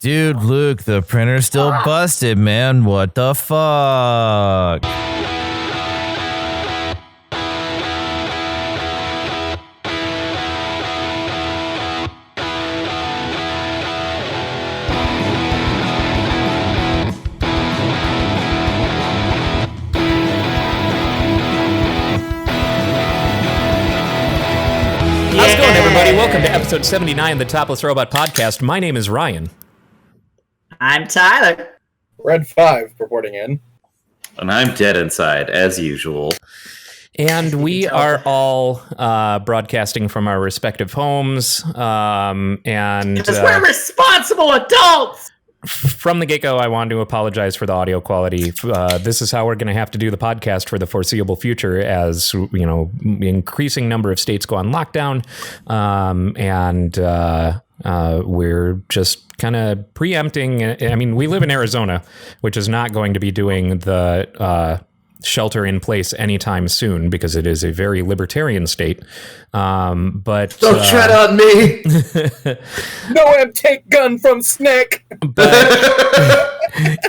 Dude, Luke, the printer's still busted, man. What the fuck? How's it going, everybody? Welcome to episode 79 of the Topless Robot podcast. My name is Ryan. I'm Tyler. Red 5 reporting in. And I'm dead inside, as usual. And we are all broadcasting from our respective homes. And because we're responsible adults! From the get-go, I wanted to apologize for the audio quality. This is how we're going to have to do the podcast for the foreseeable future, as you know, increasing number of states go on lockdown, and we're just kind of preempting. I mean, we live in Arizona, which is not going to be doing the shelter in place anytime soon because it is a very libertarian state. But don't tread on me. No one take gun from Snick. But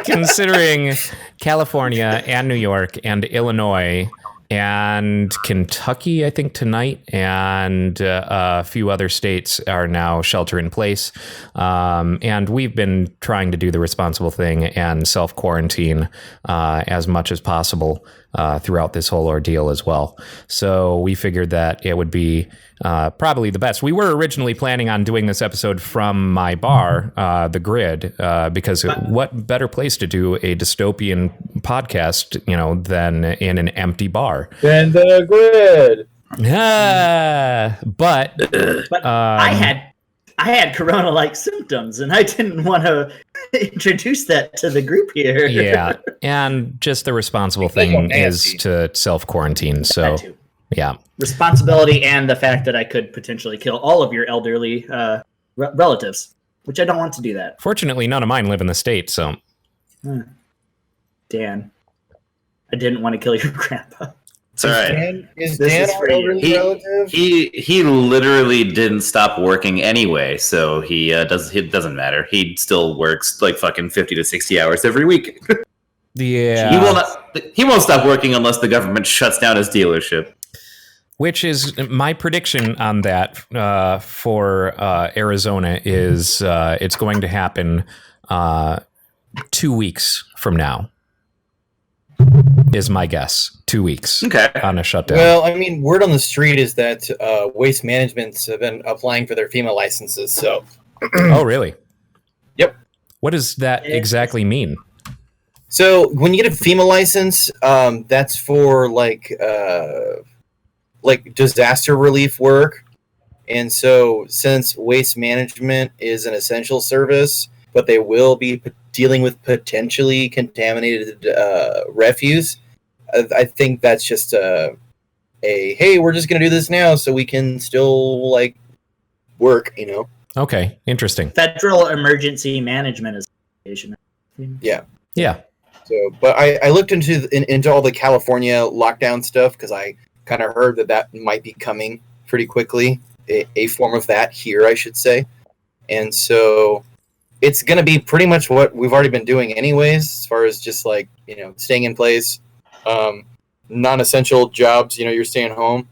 considering California and New York and Illinois and Kentucky, I think tonight, and a few other states are now shelter in place. And we've been trying to do the responsible thing and self-quarantine as much as possible throughout this whole ordeal as well. So we figured that it would be probably the best. We were originally planning on doing this episode from my bar, The Grid, because what better place to do a dystopian podcast, you know, than in an empty bar? Then The Grid. But I had corona-like symptoms, and I didn't want to introduce that to the group here. Yeah, and just the responsible thing is to self-quarantine. So, yeah. Responsibility and the fact that I could potentially kill all of your elderly relatives, which I don't want to do that. Fortunately, none of mine live in the state, so. Dan, I didn't want to kill your grandpa. It's all right. Is Dan our elderly relative? He literally didn't stop working anyway, so it doesn't matter. He still works like fucking 50 to 60 hours every week. Yeah. He won't stop working unless the government shuts down his dealership. Which is my prediction on that for Arizona is it's going to happen 2 weeks from now. Is my guess. 2 weeks on a shutdown. Well, I mean, word on the street is that Waste Management's have been applying for their FEMA licenses, so. Oh, really? Yep. What does that exactly mean? So, when you get a FEMA license, that's for, like disaster relief work. And so, since Waste Management is an essential service, but they will be dealing with potentially contaminated refuse, I think that's just hey, we're just going to do this now so we can still, like, work, you know? Okay, interesting. Federal Emergency Management Association. Yeah. Yeah. So, but I looked into all the California lockdown stuff because I kind of heard that might be coming pretty quickly, a form of that here, I should say. And so it's going to be pretty much what we've already been doing anyways, as far as just, like, you know, staying in place, non-essential jobs, you know, you're staying home.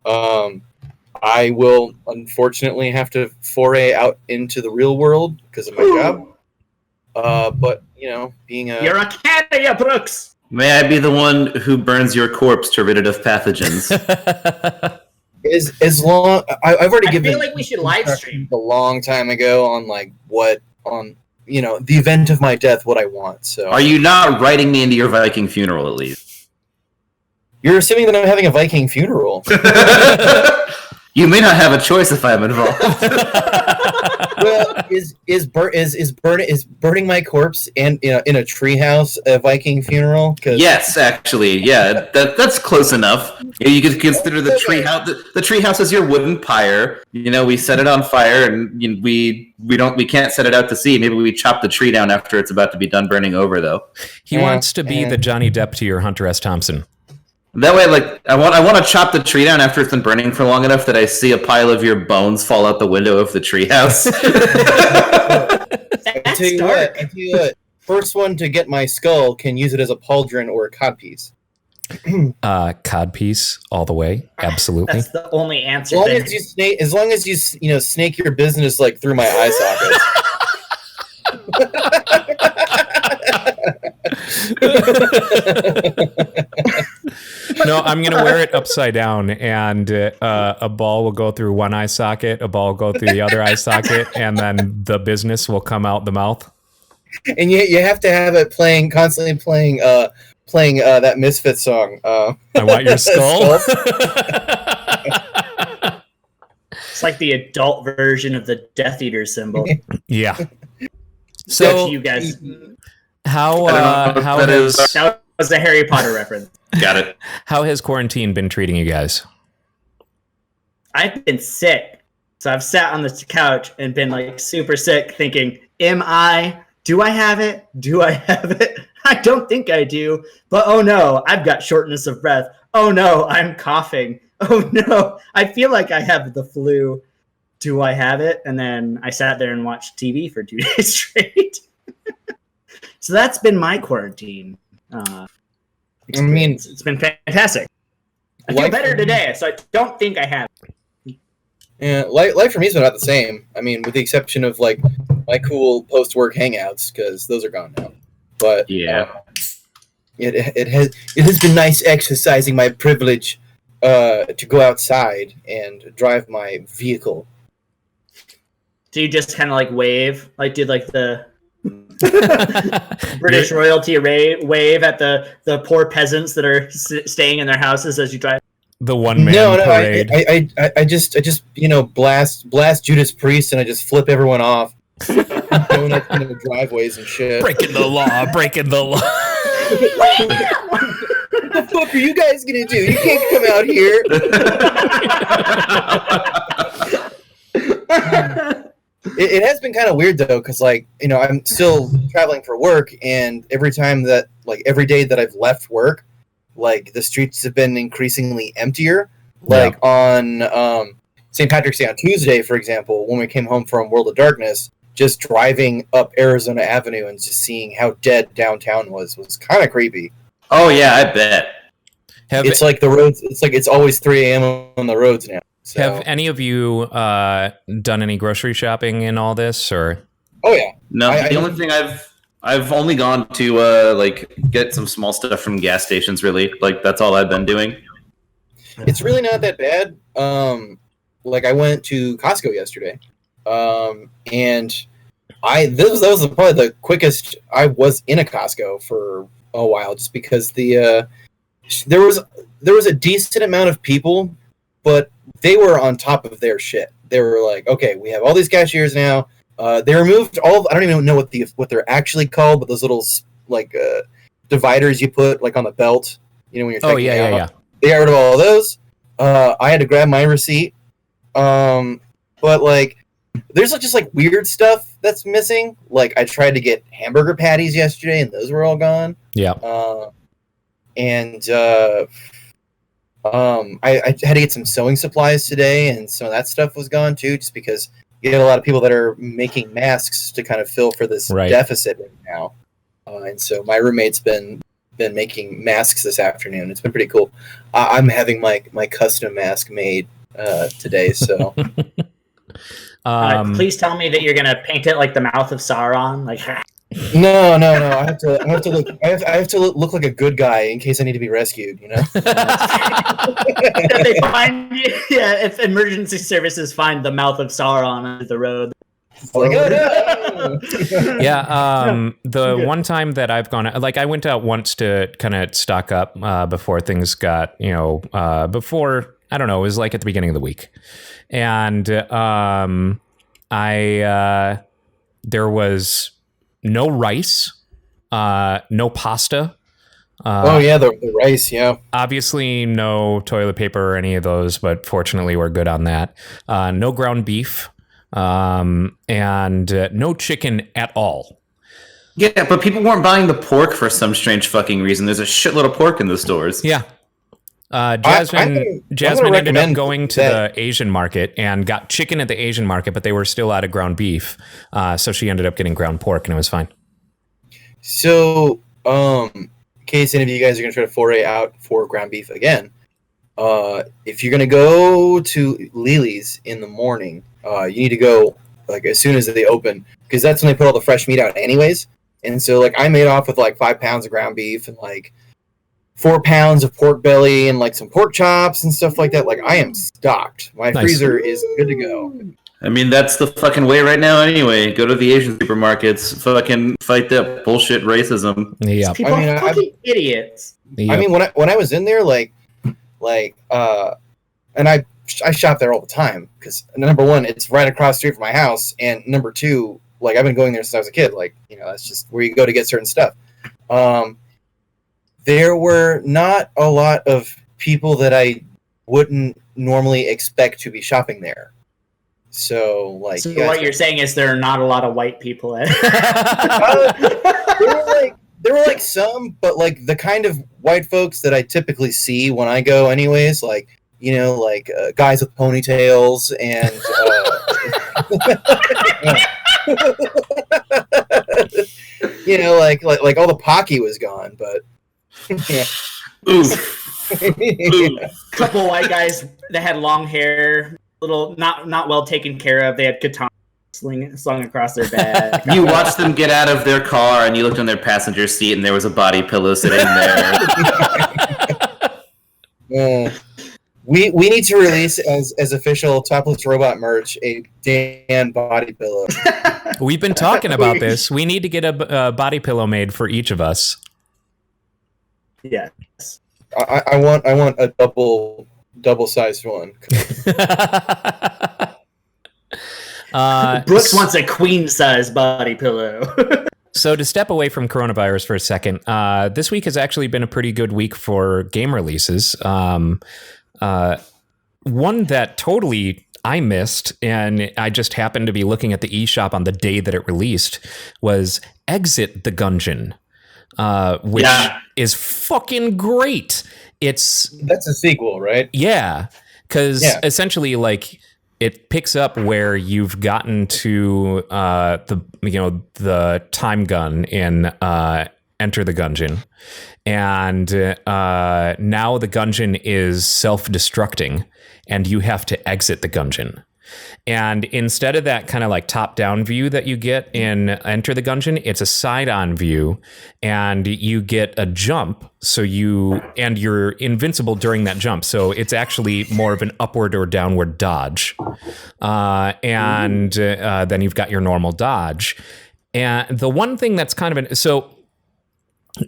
I will unfortunately have to foray out into the real world because of my job. But, you know, being You're a Canada, Brooks! May I be the one who burns your corpse to rid it of pathogens? As long I've already given. I feel like we should live stream a long time ago on, like, you know, the event of my death, what I want. So, are you not writing me into your Viking funeral at least? You're assuming that I'm having a Viking funeral. You may not have a choice if I'm involved. Well, is burning my corpse in a treehouse a Viking funeral? Yes, actually, yeah, that's close enough. You could consider the treehouse. The treehouse is your wooden pyre. You know, we set it on fire, and we can't set it out to sea. Maybe we chop the tree down after it's about to be done burning over, though. He wants to be the Johnny Depp to your Hunter S. Thompson. That way, like, I want to chop the tree down after it's been burning for long enough that I see a pile of your bones fall out the window of the treehouse. I tell you what. First one to get my skull can use it as a pauldron or a codpiece. Codpiece all the way. Absolutely. That's the only answer. As long as you snake your business like through my eye socket. No, I'm going to wear it upside down, and a ball will go through one eye socket, a ball will go through the other eye socket, and then the business will come out the mouth. And you have to have it constantly playing that Misfits song. I want your skull. It's like the adult version of the Death Eater symbol. Yeah. So you guys, how that was a Harry Potter reference. Got it. How has quarantine been treating you guys? I've been sick, so I've sat on the couch and been like super sick, thinking, do I have it? Do I have it? I don't think I do, but oh no, I've got shortness of breath. Oh no, I'm coughing. Oh no, I feel like I have the flu. Do I have it? And then I sat there and watched TV for 2 days straight. So that's been my quarantine. It's been fantastic. I feel better today, so I don't think I have it. Yeah, life for me has been about the same. I mean, with the exception of like my cool post-work hangouts, because those are gone now. But yeah, it has been nice exercising my privilege to go outside and drive my vehicle. Do you just kind of like wave, like did like the British royalty wave at the poor peasants that are staying in their houses as you drive? The one man parade. I just blast Judas Priest and I just flip everyone off, going up into the driveways and shit. Breaking the law. What the fuck are you guys gonna do? You can't come out here. It has been kind of weird though, because I'm still traveling for work, and every day that I've left work, the streets have been increasingly emptier. On St. Patrick's Day on Tuesday, for example, when we came home from World of Darkness, just driving up Arizona Avenue and just seeing how dead downtown was kind of creepy. Oh yeah, I bet. Like the roads. It's always 3 a.m. on the roads now. So. Have any of you done any grocery shopping in all this, or? Oh yeah. No, the only thing I've only gone to get some small stuff from gas stations. Really, that's all I've been doing. It's really not that bad. I went to Costco yesterday, and that was probably the quickest I was in a Costco for a while, just because there was a decent amount of people, but they were on top of their shit. They were like, okay, we have all these cashiers now. They removed I don't even know what they're actually called, but those little dividers you put on the belt, when you're checking out. Yeah. They got rid of all of those. I had to grab my receipt. But there's just weird stuff that's missing. I tried to get hamburger patties yesterday, and those were all gone. Yeah. I had to get some sewing supplies today, and some of that stuff was gone too, just because you get a lot of people that are making masks to kind of fill for this deficit right now. And so my roommate's been making masks this afternoon. It's been pretty cool. I'm having my custom mask made today, so. Please tell me that you're gonna paint it like the mouth of Sauron, No. I have to look like a good guy in case I need to be rescued. If they find you, if emergency services find the mouth of Sauron on the road. Oh no! Yeah, the one time that I've gone, I went out once to kind of stock up before things got, before, I don't know, it was at the beginning of the week, and there was no rice, no pasta. The rice, yeah. Obviously, no toilet paper or any of those, but fortunately, we're good on that. No ground beef. And no chicken at all. Yeah, but people weren't buying the pork for some strange fucking reason. There's a shitload of pork in the stores. Yeah. Jasmine ended up recommend going to that. the Asian market and got chicken at the Asian market, but they were still out of ground beef. So she ended up getting ground pork, and it was fine. So, in case any of you guys are going to try to foray out for ground beef again, if you're going to go to Lily's in the morning, you need to go like as soon as they open, because that's when they put all the fresh meat out anyways. And so like I made off with like 5 pounds of ground beef and like 4 pounds of pork belly and like some pork chops and stuff like that. Like I am stocked. My freezer is good to go. I mean, that's the fucking way right now anyway. Go to the Asian supermarkets, fucking fight that bullshit racism. Yeah. People are fucking idiots. I mean, when I was in there, and I shop there all the time because number one, it's right across the street from my house, and number two, like I've been going there since I was a kid. Like, you know, that's just where you go to get certain stuff. There were not a lot of people that I wouldn't normally expect to be shopping there. So, like, So what you're saying is there are not a lot of white people at there were like some, but like the kind of white folks that I typically see when I go, anyways. Like, you know, like guys with ponytails and. You know, like all the Pocky was gone, but yeah. Oof. couple white guys that had long hair, little not well taken care of. They had katanas slung across their back. You watched them get out of their car, and you looked on their passenger seat, and there was a body pillow sitting there. We need to release as official Topless Robot merch a Dan body pillow. We've been talking about this. We need to get a body pillow made for each of us. Yes. I want a double sized one. Brooks wants a queen size body pillow. So to step away from coronavirus for a second, this week has actually been a pretty good week for game releases. One that totally I missed, and I just happened to be looking at the eShop on the day that it released, was Exit the Gungeon, which is fucking great. That's a sequel, right? Yeah, because essentially, like, it picks up where you've gotten to the time gun in Enter the Gungeon, and now the Gungeon is self-destructing, and you have to exit the Gungeon. And instead of that kind of like top-down view that you get in Enter the Gungeon, it's a side-on view, and you get a jump. And you're invincible during that jump. So it's actually more of an upward or downward dodge. Then you've got your normal dodge. And the one thing that's kind of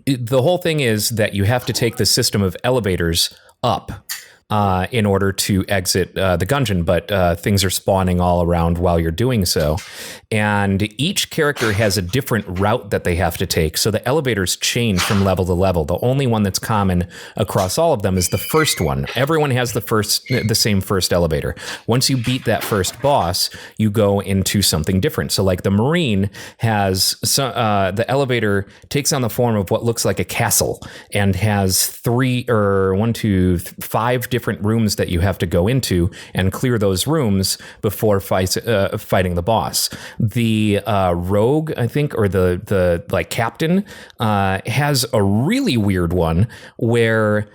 the whole thing is that you have to take the system of elevators up in order to exit the Gungeon, but things are spawning all around while you're doing so. And each character has a different route that they have to take. So the elevators change from level to level. The only one that's common across all of them is the first one. Everyone has the same first elevator. Once you beat that first boss, you go into something different. So like the Marine has the elevator takes on the form of what looks like a castle and has 5 different rooms that you have to go into and clear those rooms before fighting the boss. The rogue, I think, or the like captain, has a really weird one where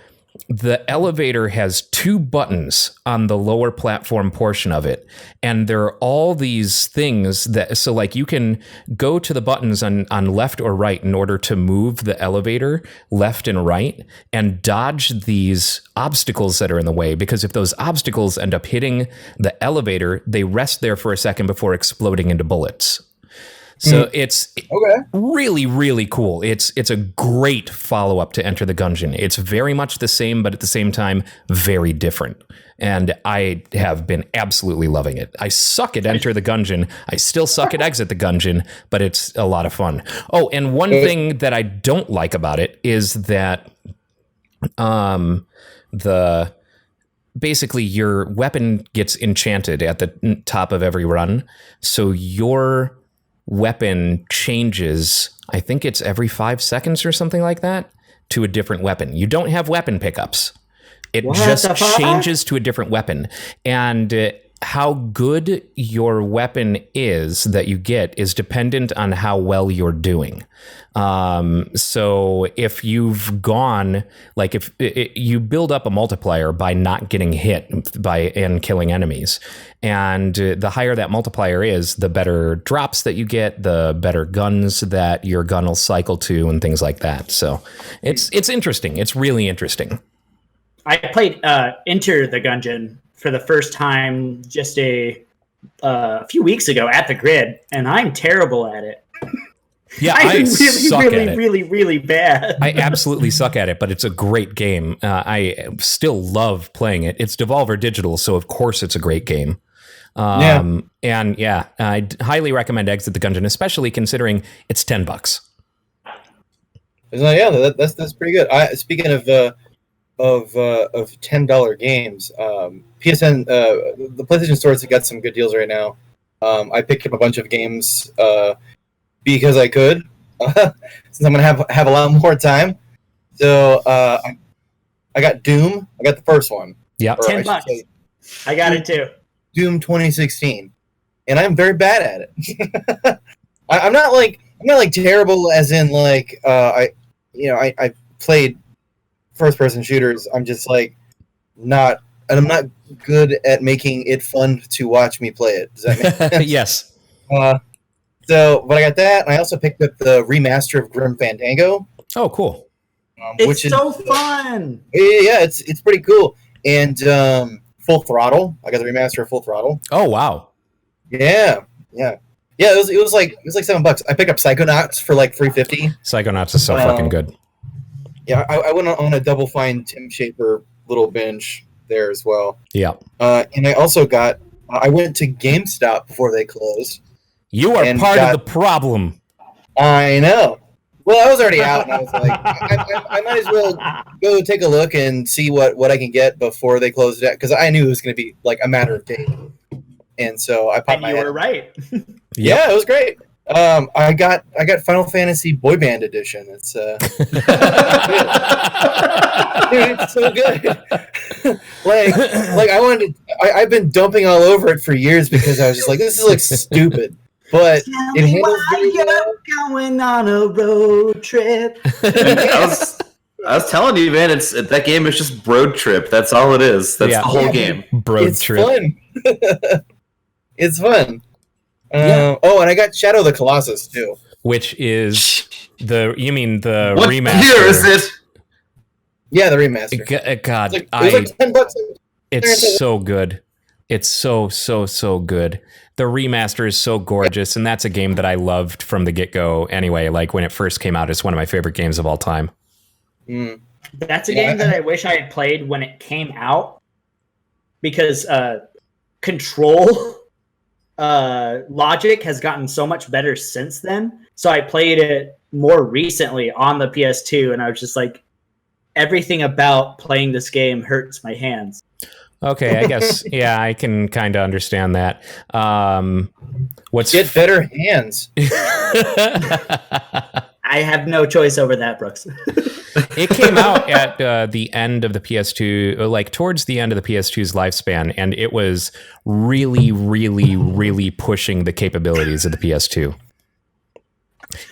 the elevator has 2 buttons on the lower platform portion of it. And there are all these things so like you can go to the buttons on left or right in order to move the elevator left and right and dodge these obstacles that are in the way. Because if those obstacles end up hitting the elevator, they rest there for a second before exploding into bullets. So it's really, really cool. It's a great follow-up to Enter the Gungeon. It's very much the same, but at the same time, very different. And I have been absolutely loving it. I suck at Enter the Gungeon. I still suck at Exit the Gungeon, but it's a lot of fun. Oh, and one thing that I don't like about it is that basically your weapon gets enchanted at the top of every run. So your weapon changes, I think it's every 5 seconds or something like that, to a different weapon. You don't have weapon pickups. It What just the fuck? changes to a different weapon. And how good your weapon is that you get is dependent on how well you're doing. So if you've gone, like if you build up a multiplier by not getting hit and killing enemies, and the higher that multiplier is, the better drops that you get, the better guns that your gun will cycle to, and things like that. So it's interesting. It's really interesting. I played Enter the Gungeon for the first time just a few weeks ago at the Grid, and I'm terrible at it. Yeah, I'm really, suck really, at it. really, really bad. I absolutely suck at it, but it's a great game. I still love playing it. It's Devolver Digital, so of course it's a great game. And yeah, I highly recommend Exit the Gungeon, especially considering it's $10. Yeah, that's pretty good. Speaking of $10 games, PSN, the PlayStation Store has got some good deals right now. I picked up a bunch of games because I could, since I'm gonna have a lot more time. So I got Doom. I got the first one. Yeah, $10. I got it too. Doom 2016, and I'm very bad at it. I'm not like terrible as in like I played first person shooters. I'm just like not, and I'm not good at making it fun to watch me play it. Does that make sense? Yes. So, but I got that, and I also picked up the remaster of Grim Fandango. Oh, cool. It's so fun. Yeah, it's pretty cool. And Full Throttle. I got the remaster of Full Throttle. Oh, wow. Yeah. It was like $7. I picked up Psychonauts for like $3.50. Psychonauts is so fucking good. Yeah, I went on a Double Fine Tim Schafer little binge there as well. Yeah. And I also got. I went to GameStop before they closed. You are part of the problem. I know. Well, I was already out, and I was like, I might as well go take a look and see what I can get before they close it out, because I knew it was going to be like a matter of days. And so I popped And my you head. were right. Yeah, it was great. I got Final Fantasy Boy Band Edition. It's dude, it's so good. like I wanted. I've been dumping all over it for years because I was just like, this is like stupid. But it handles very well. Going on a road trip. I was telling you, man, that game is just Road Trip. That's all it is. That's the whole game. Road Trip. Fun. It's fun. Oh, and I got Shadow of the Colossus too, Which is the What remaster? year is it? Yeah, the remaster. God, It was like $10. it's so good. It's so good. The remaster is so gorgeous, and that's a game that I loved from the get-go anyway. Like when it first came out, it's one of my favorite games of all time. That's a game that I wish I had played when it came out, because Control logic has gotten so much better since then. So I played it more recently on the PS2, and I was just like, everything about playing this game hurts my hands. Okay, I guess, yeah, I can kind of understand that. Get better hands. I have no choice over that, Brooks. It came out at the end of the PS2, like towards the end of the PS2's lifespan, and it was really, really, really pushing the capabilities of the PS2.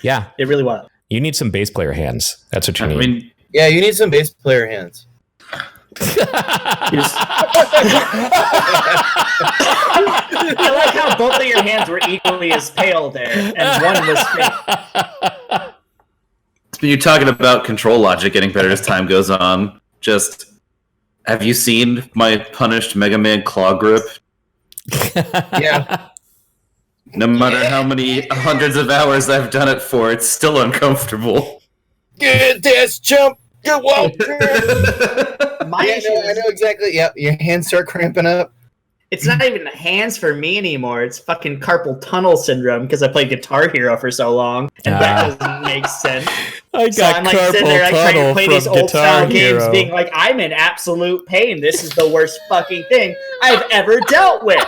Yeah. It really was. You need some bass player hands. That's what you need. I mean, Yeah, you need some bass player hands. I like how both of your hands were equally as pale there, and one was fake. you're talking about control logic getting better as time goes on. Just, have you seen my punished Mega Man claw grip? Yeah. No matter how many hundreds of hours I've done it for, it's still uncomfortable. Get this jump. Good walk. My issue I know exactly. Yep, your hands start cramping up. It's not even hands for me anymore. It's fucking carpal tunnel syndrome because I played Guitar Hero for so long, and that doesn't make sense. I So I'm like sitting there, like trying to play these old style games, being like, I'm in absolute pain. This is the worst fucking thing I've ever dealt with.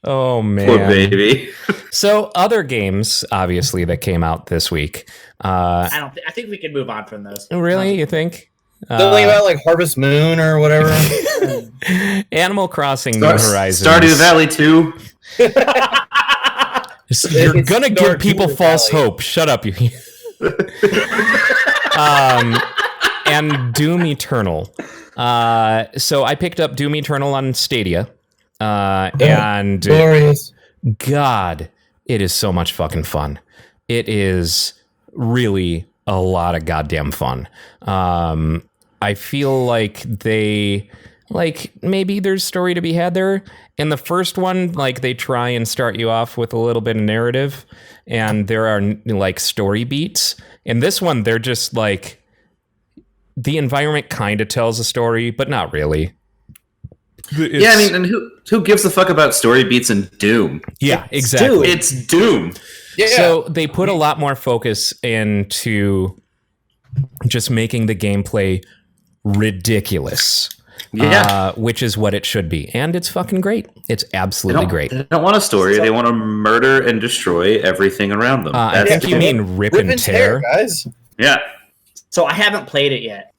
Oh man, Poor baby. So other games, obviously, that came out this week. I think we can move on from those. Really, you think? Something about like Harvest Moon or whatever. Animal Crossing New Horizons. Stardew Valley 2. You're It's gonna give Stardew people false Valley. hope. Shut up, you. And Doom Eternal. So I picked up Doom Eternal on Stadia, and Glorious. God, it is so much fucking fun. It is really a lot of goddamn fun. I feel like maybe there's story to be had there. In the first one, like they try and start you off with a little bit of narrative, and there are like story beats. In this one, they're just like the environment kind of tells a story, but not really. Yeah, I mean, and who gives a fuck about story beats in Doom? Yeah, exactly. It's Doom. Yeah. So they put a lot more focus into just making the gameplay ridiculous. Yeah. Which is what it should be. And it's fucking great. It's absolutely great. They don't want a story. They want to murder and destroy everything around them. I think you mean rip and tear. guys. Yeah. So I haven't played it yet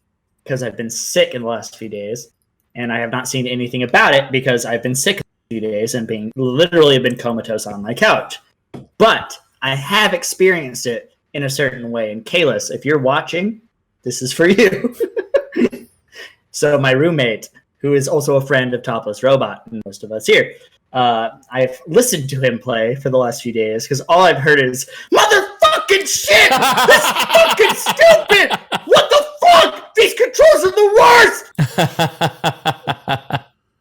because I've been sick in the last few days, and I have not seen anything about it because I've been sick a few days and literally been comatose on my couch. But I have experienced it in a certain way. And Kalis, if you're watching, this is for you. So my roommate, who is also a friend of Topless Robot, and most of us here, I've listened to him play for the last few days because all I've heard is motherfucking shit. This is fucking stupid. What the fuck? These controls are the worst.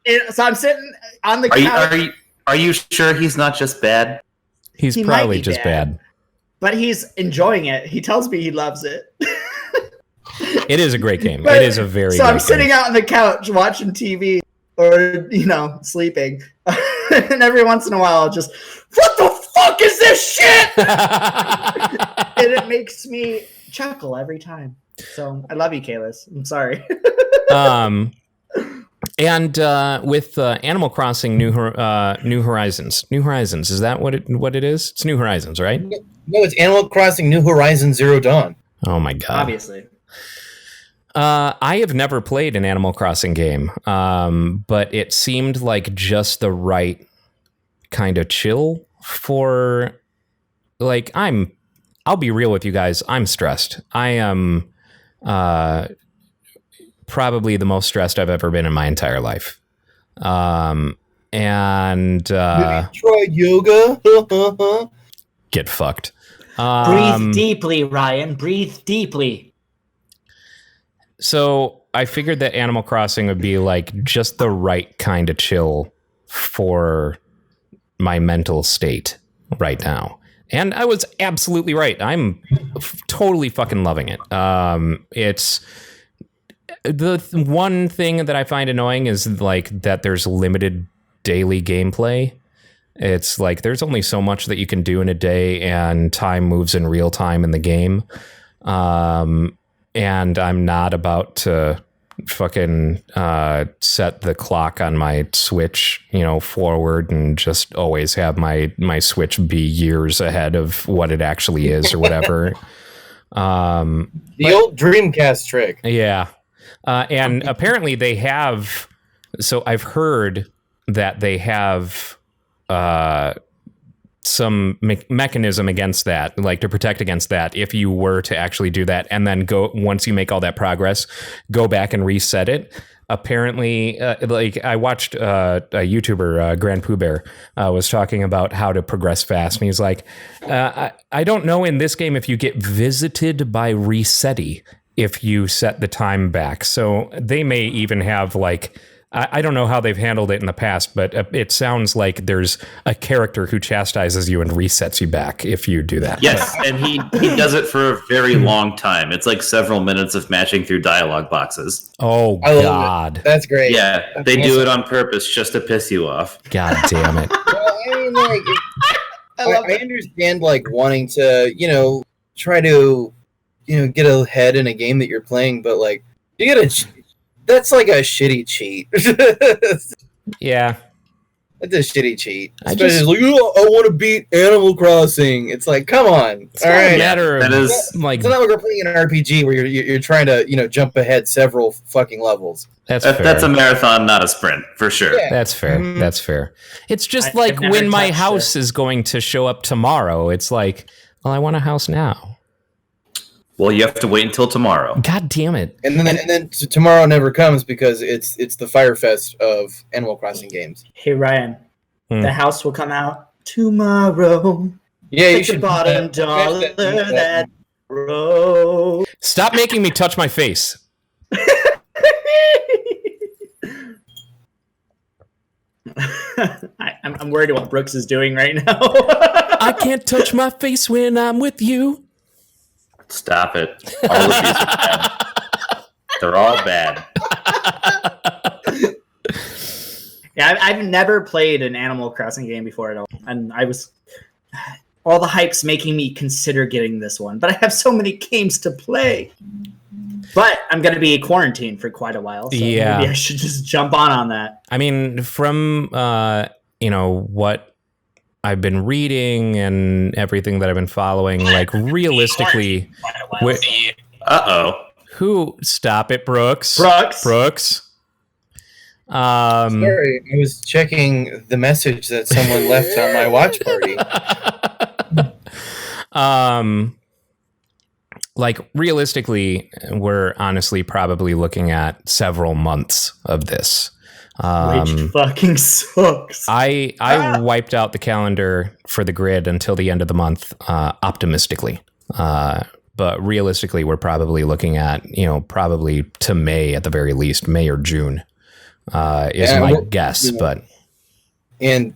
And so I'm sitting on the couch. Are you sure he's not just bad? He's He might probably be just bad. bad. But he's enjoying it. He tells me he loves it. It is a great game. But- It is a very So great I'm sitting game. out on the couch watching TV or, sleeping. And every once in a while, I'll just, what the fuck is this shit? And it makes me chuckle every time. So I love you, Kalis. I'm sorry. And with Animal Crossing New Horizons. New Horizons, is that what it is? It's New Horizons, right? No, it's Animal Crossing New Horizons Zero Dawn. Oh my god. Obviously. I have never played an Animal Crossing game, but it seemed like just the right kind of chill for, like, I'll be real with you guys, I'm stressed. I am probably the most stressed I've ever been in my entire life. Have you tried yoga? Get fucked. Breathe deeply, Ryan. Breathe deeply. So I figured that Animal Crossing would be like just the right kind of chill for my mental state right now. And I was absolutely right. I'm totally fucking loving it. It's the one thing that I find annoying is like that there's limited daily gameplay. It's like there's only so much that you can do in a day, and time moves in real time in the game. And I'm not about to fucking set the clock on my Switch, forward and just always have my Switch be years ahead of what it actually is or whatever. The old Dreamcast trick. Yeah. And apparently they have, so I've heard that they have some mechanism against that, like to protect against that if you were to actually do that, and then once you make all that progress, go back and reset it. Apparently, like I watched a YouTuber, Grand Pooh Bear, was talking about how to progress fast, and he's like, I don't know in this game if you get visited by resetty if you set the time back. So they may even have like, I don't know how they've handled it in the past, but it sounds like there's a character who chastises you and resets you back if you do that. Yes, and he does it for a very long time. It's like several minutes of matching through dialogue boxes. Oh, I love God. it. That's great. Yeah, they do it on purpose just to piss you off. God damn it. Well, I mean, like, I understand, like, wanting to, try to, get ahead in a game that you're playing, but, like, you gotta. That's like a shitty cheat. Yeah. That's a shitty cheat. I Especially just- like, oh, I want to beat Animal Crossing. It's like, come on. It's All not a right. matter of that is- like It's not like we're playing an RPG where you're trying to jump ahead several fucking levels. that's fair. That's a marathon, not a sprint, for sure. Yeah. That's fair. Mhm. That's fair. It's just I've like never when my touched house it. is going to show up tomorrow. It's like, well, I want a house now. Well, you have to wait until tomorrow. God damn it. And then tomorrow never comes because it's the Fire Fest of Animal Crossing games. Hey Ryan, Hmm. the house will come out tomorrow. Yeah, you Take the should bottom dollar that row. Stop making me touch my face. I'm worried what Brooks is doing right now. I can't touch my face when I'm with you. Stop it. All of these are bad. They're all bad. Yeah, I've never played an Animal Crossing game before at all, and all the hype's making me consider getting this one. But I have so many games to play. But I'm going to be quarantined for quite a while, so Yeah. maybe I should just jump on that. I mean, from what I've been reading and everything that I've been following, like realistically, Quite a while. Uh-oh. who stop it, Brooks? Brooks. Sorry, I was checking the message that someone left on my watch party. Like realistically, we're honestly probably looking at several months of this. Which fucking sucks. I wiped out the calendar for the grid until the end of the month, optimistically. But realistically, we're probably looking at, probably to May at the very least, May or June is my guess. But And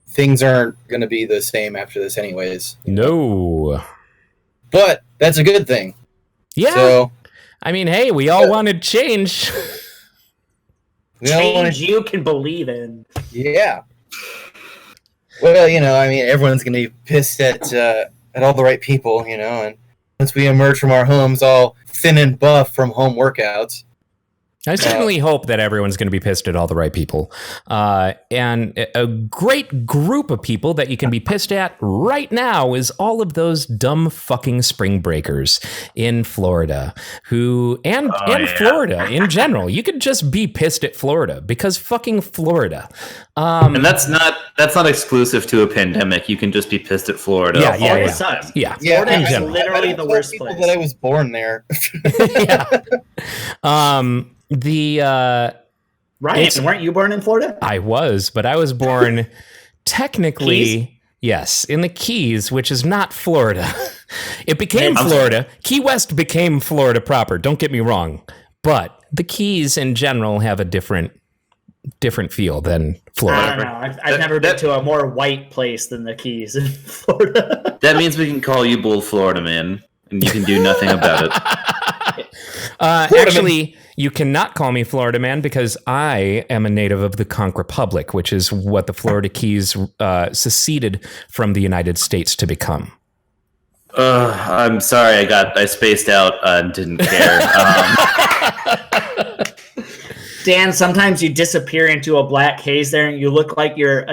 things aren't going to be the same after this anyways. no. But that's a good thing. Yeah. So, I mean, hey, we all wanted change. we all wanna- Change you can believe in. yeah. Well, everyone's going to be pissed at all the right people, and once we emerge from our homes all thin and buff from home workouts. I certainly hope that everyone's going to be pissed at all the right people. And a great group of people that you can be pissed at right now is all of those dumb fucking spring breakers in Florida and Florida in general. You could just be pissed at Florida because fucking Florida. And that's not exclusive to a pandemic. You can just be pissed at Florida. Yeah, Florida yeah. sucks. Yeah. Florida in is general. literally the worst people place. that I was born there. Yeah. Ryan, weren't you born in Florida? I was, but I was born technically, Keys? yes, in the Keys, which is not Florida. It became I'm Florida. Key West became Florida proper. Don't get me wrong, but the Keys in general have a different feel than I Florida. don't know. I've never been to a more white place than the Keys in Florida. That means we can call you Bull Florida Man, and you can do nothing about it. Actually, you cannot call me Florida Man because I am a native of the Conch Republic, which is what the Florida Keys seceded from the United States to become. I'm sorry, I spaced out and didn't care. Dan, sometimes you disappear into a black haze there, and you look like you're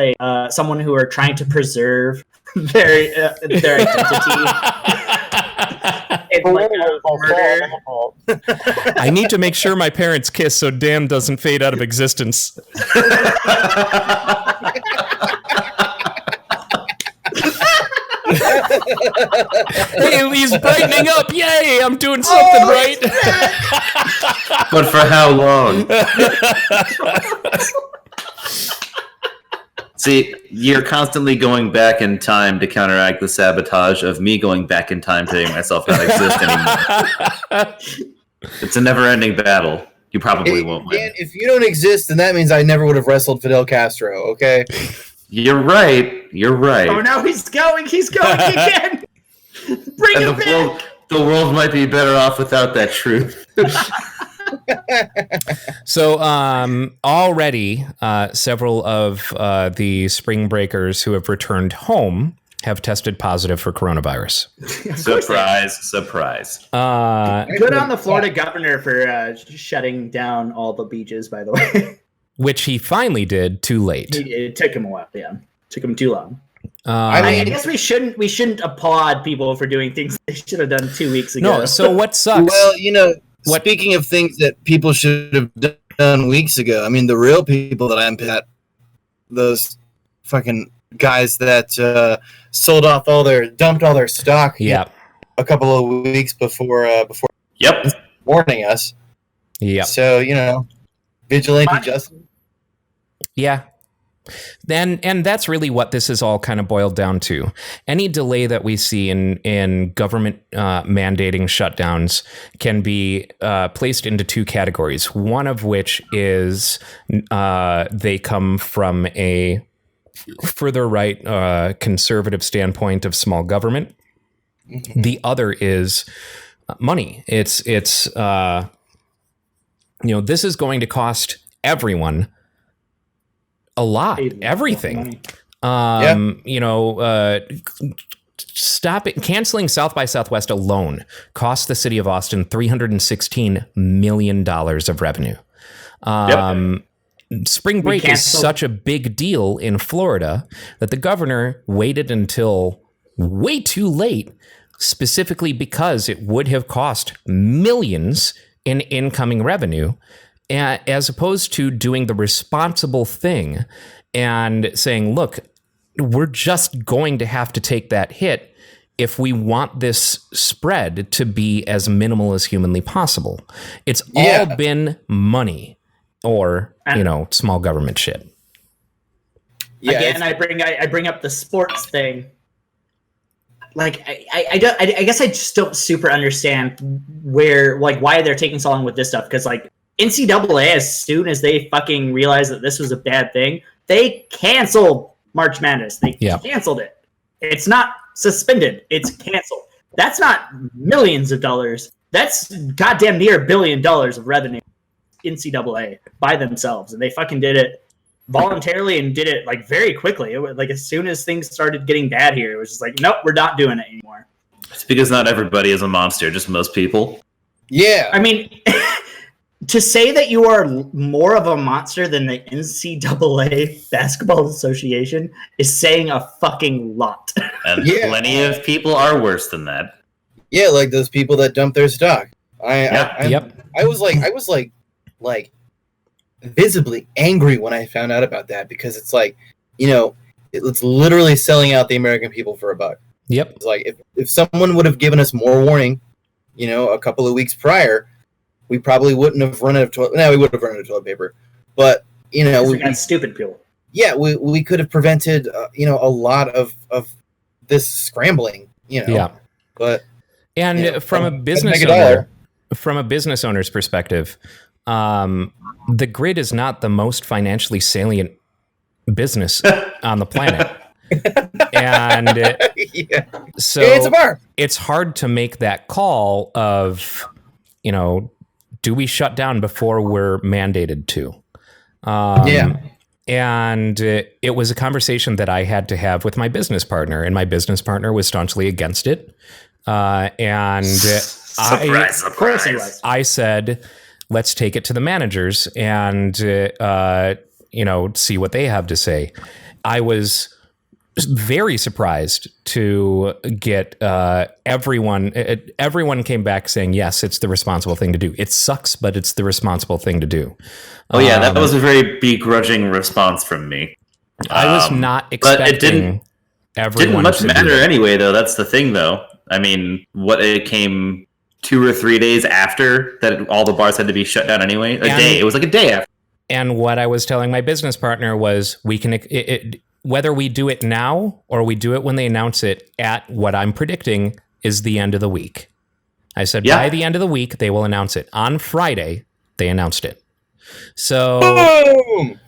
someone who are trying to preserve their identity. It's like a murder. I need to make sure my parents kiss so Dan doesn't fade out of existence. Hey, he's brightening up. Yay, I'm doing something right. But for how long? See, you're constantly going back in time to counteract the sabotage of me going back in time to make myself not exist anymore. It's a never-ending battle. You probably won't win. Dan, if you don't exist, then that means I never would have wrestled Fidel Castro, okay? You're right. You're right. Oh no, he's going again. Bring And him back. the world might be better off without that truth. So already several of the spring breakers who have returned home have tested positive for coronavirus. Surprise. Good on the Florida governor for shutting down all the beaches, by the way. which he finally did too late. It took him a while. Yeah, took him too long. I mean, I guess we shouldn't applaud people for doing things they should have done 2 weeks ago. No, so what sucks? well, speaking of things that people should have done weeks ago, I mean, the real people that I'm at, those fucking guys that dumped all their stock Yeah. a couple of weeks before Yep. warning us. Yeah. So, vigilante justice. Yeah. And that's really what this is all kind of boiled down to. Any delay that we see in government mandating shutdowns can be placed into two categories. One of which is they come from a further right conservative standpoint of small government. Mm-hmm. The other is money. It's this is going to cost everyone a lot, everything. Canceling South by Southwest alone cost the city of Austin $316 million of revenue. Spring break is such a big deal in Florida that the governor waited until way too late, specifically because it would have cost millions in incoming revenue, as opposed to doing the responsible thing and saying, look, we're just going to have to take that hit if we want this spread to be as minimal as humanly possible. It's all been money or, small government shit. Yeah, again, I bring up the sports thing. Like, I guess I just don't super understand why they're taking so long with this stuff. Because, NCAA, as soon as they fucking realized that this was a bad thing, they canceled March Madness. They canceled it. It's not suspended. It's canceled. That's not millions of dollars. That's goddamn near $1 billion of revenue. NCAA by themselves, and they fucking did it voluntarily and did it very quickly. It was as soon as things started getting bad here, it was just nope, we're not doing it anymore. It's because not everybody is a monster, just most people. Yeah, I mean, to say that you are more of a monster than the NCAA Basketball Association is saying a fucking lot. And plenty of people are worse than that. Yeah, like those people that dump their stock. I was visibly angry when I found out about that, because it's it's literally selling out the American people for $1. Yep. It's if someone would have given us more warning, a couple of weeks prior, we probably wouldn't have run out of toilet. No, we would have run out of toilet paper, but we got stupid people. Yeah, we could have prevented a lot of this scrambling. Yeah. But from a business owner's perspective, the grid is not the most financially salient business on the planet. And so it's a bar. It's hard to make that call of, do we shut down before we're mandated to? And it was a conversation that I had to have with my business partner, and my business partner was staunchly against it. Surprise. I said, let's take it to the managers and, see what they have to say. I was very surprised to get everyone came back saying, yes, it's the responsible thing to do. It sucks, but it's the responsible thing to do. Oh, yeah, that was a very begrudging response from me. I was not expecting everyone didn't much to matter do that. anyway, though. That's the thing, though. I mean, it came 2 or 3 days after that all the bars had to be shut down anyway. It was like a day after. And what I was telling my business partner was, we can whether we do it now or we do it when they announce it at what I'm predicting is the end of the week. I said, by the end of the week, they will announce it. On Friday, they announced it. So Boom!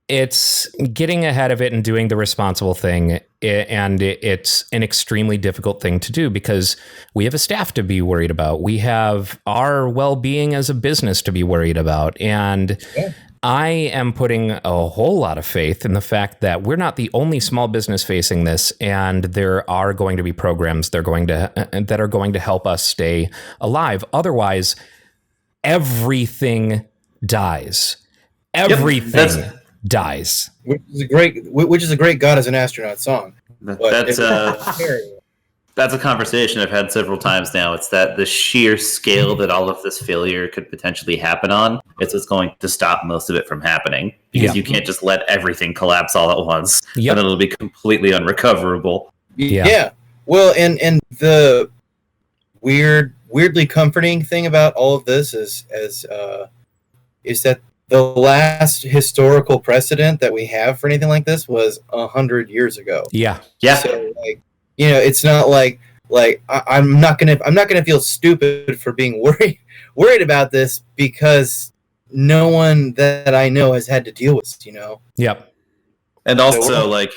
It's getting ahead of it and doing the responsible thing. And it's an extremely difficult thing to do because we have a staff to be worried about. We have our well-being as a business to be worried about. And I am putting a whole lot of faith in the fact that we're not the only small business facing this, and there are going to be programs that are going to help us stay alive. Otherwise, everything dies. everything dies. Which is a great God as an Astronaut song. That's a conversation I've had several times now. It's that the sheer scale that all of this failure could potentially happen on is what's going to stop most of it from happening. Because you can't just let everything collapse all at once. And it'll be completely unrecoverable. Yeah. Well, and the weirdly comforting thing about all of this is that the last historical precedent that we have for anything like this was 100 years ago. Yeah. So, like, it's not like I'm not gonna feel stupid for being worried about this because no one that I know has had to deal with. Yep. And also,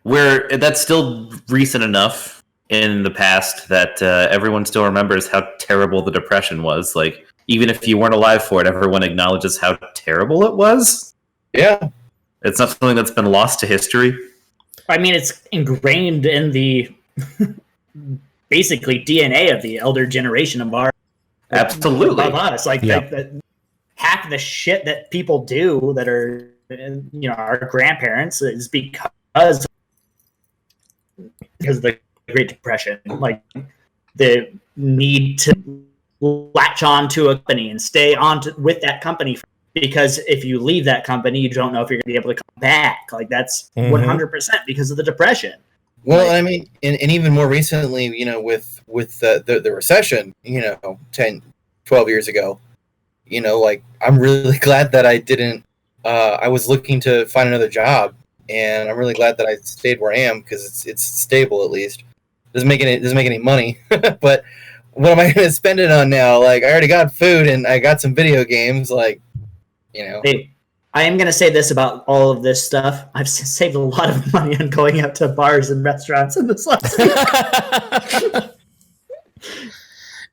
that's still recent enough in the past that everyone still remembers how terrible the Depression was. Like, even if you weren't alive for it, everyone acknowledges how terrible it was. Yeah. It's not something that's been lost to history. I mean, it's ingrained in the basically DNA of the elder generation of Absolutely. Of us. Like half the shit that people do that are, our grandparents is because of the Great Depression. Like the need to latch on to a company and stay on with that company, because if you leave that company, you don't know if you're going to be able to come back. Like that's 100% because of the Depression. Well, I mean, and even more recently, with the recession, 10, 12 years ago, I'm really glad that I didn't. I was looking to find another job, and I'm really glad that I stayed where I am because it's stable at least. Doesn't make any money, but what am I going to spend it on now? Like, I already got food and I got some video games. Like, Hey, I am going to say this about all of this stuff. I've saved a lot of money on going out to bars and restaurants in this last week.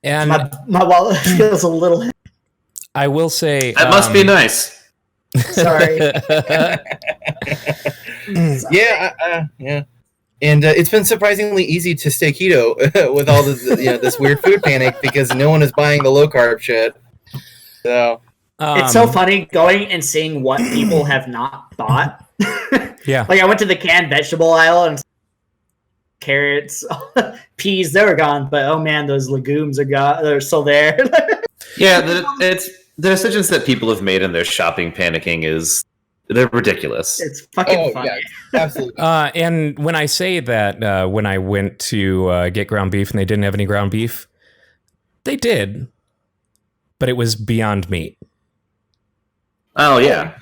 And my wallet feels a little. I will say that must be nice. Sorry. Yeah. And it's been surprisingly easy to stay keto with all this weird food panic because no one is buying the low carb shit. So it's so funny going and seeing what people have not bought. Yeah. Like I went to the canned vegetable aisle and carrots, peas, they were gone. But oh man, those legumes they're still there. Yeah, the decisions that people have made in their shopping panicking they're ridiculous. It's fucking funny. Yeah, absolutely. And when I say that, when I went to get ground beef and they didn't have any ground beef, they did, but it was Beyond Meat. Oh yeah.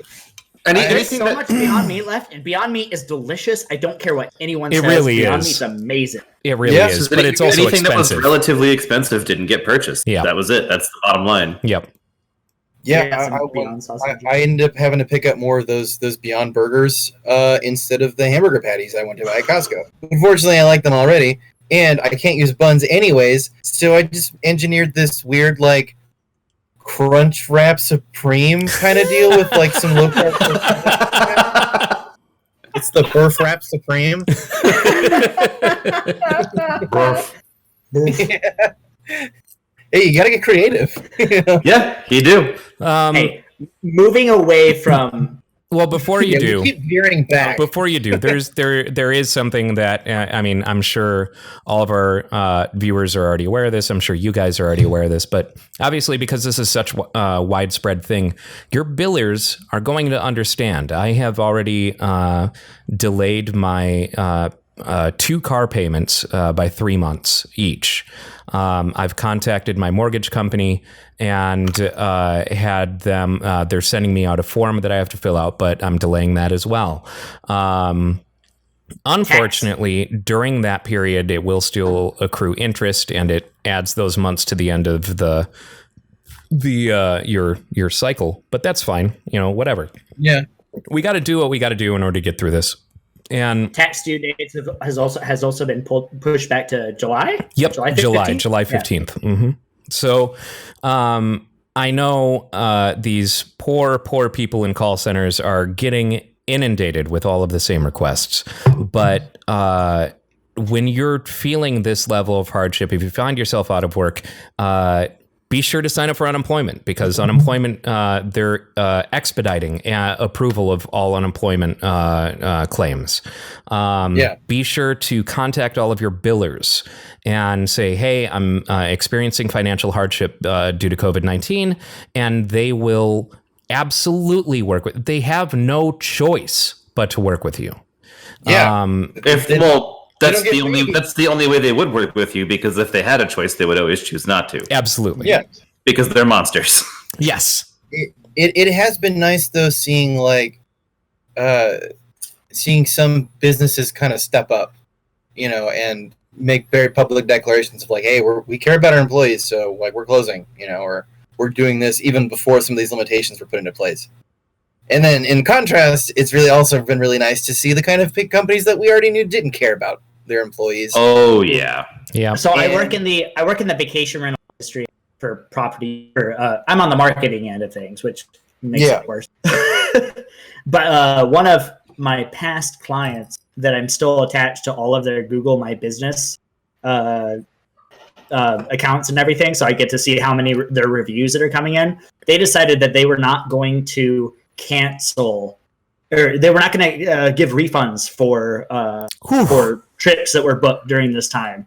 There's so much Beyond Meat left, and Beyond Meat is delicious. I don't care what anyone says. It really Beyond is. Meat's amazing. It really is, but it's also anything expensive. that was relatively expensive didn't get purchased. Yeah. That was it. That's the bottom line. Yep. Yeah, I ended up having to pick up more of those Beyond Burgers instead of the hamburger patties I went to buy at Costco. Unfortunately, I like them already, and I can't use buns anyways, so I just engineered this weird, like, Crunch Wrap Supreme kind of deal with, like, some low carb. It's the Burf Wrap Supreme. Yeah. Hey, you gotta get creative. Yeah, you do. Hey, moving away from. Well, before you do, we keep veering back. Before you do, there is something that I'm sure all of our viewers are already aware of this. I'm sure you guys are already aware of this, but obviously because this is such a widespread thing, your billers are going to understand. I have already delayed my 2 car payments by 3 months each. I've contacted my mortgage company and had them, they're sending me out a form that I have to fill out, but I'm delaying that as well. Unfortunately, during that period, it will still accrue interest, and it adds those months to the end of your cycle. But that's fine, whatever. Yeah, we got to do what we got to do in order to get through this. And tax due dates has also been pushed back to July. Yep, July 15th. Yeah. Mm-hmm. So I know these poor people in call centers are getting inundated with all of the same requests. But when you're feeling this level of hardship, if you find yourself out of work, be sure to sign up for unemployment, because unemployment, they're expediting approval of all unemployment claims. Be sure to contact all of your billers and say, hey, I'm experiencing financial hardship due to COVID-19, and they will absolutely work with. They have no choice but to work with you. Yeah. That's the only way they would work with you, because if they had a choice, they would always choose not to. Absolutely. Yeah. Because they're monsters. Yes. It has been nice though, seeing some businesses kind of step up, and make very public declarations of like, hey, we care about our employees, so like we're closing, or we're doing this even before some of these limitations were put into place. And then in contrast, it's really also been really nice to see the kind of big companies that we already knew didn't care about their employees. Oh yeah. Yeah. So I work in the vacation rental industry for property. I'm on the marketing end of things, which makes it worse. But one of my past clients that I'm still attached to all of their Google My Business accounts and everything, so I get to see how many their reviews that are coming in. They decided that they were not going to cancel, or they were not going to give refunds for trips that were booked during this time.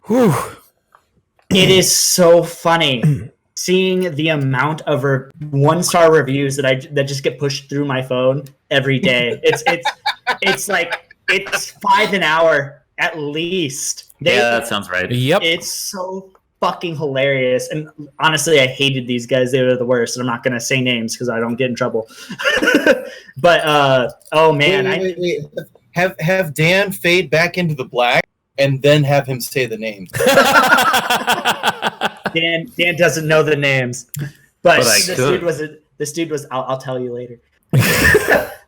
It is so funny seeing the amount of 1-star reviews that just get pushed through my phone every day. It's like it's 5 an hour at least. That sounds right. Yep. It's so fucking hilarious, and honestly, I hated these guys. They were the worst, and I'm not going to say names because I don't get in trouble. But oh man, wait. Have Dan fade back into the black and then have him say the names. Dan doesn't know the names, but this dude was. I'll tell you later.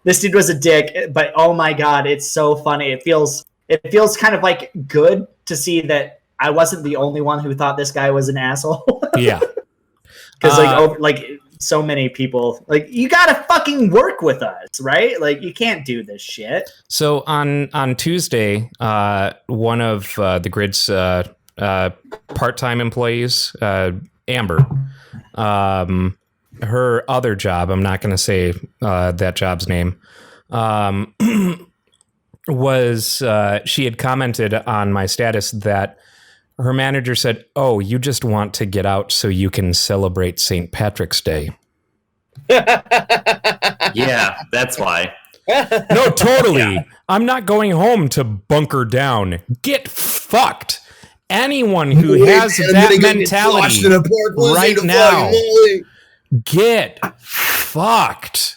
This dude was a dick, but oh my god, it's so funny. It feels kind of like good to see that I wasn't the only one who thought this guy was an asshole. Yeah. Because so many people, like, you gotta fucking work with us, right? Like, you can't do this shit. So on Tuesday, one of the Grid's part-time employees, Amber, her other job, I'm not going to say that job's name, was she had commented on my status that her manager said, "Oh, you just want to get out so you can celebrate St. Patrick's Day." Yeah, that's why. No, totally. Yeah. I'm not going home to bunker down. Get fucked. Anyone who has that mentality right now, get fucked.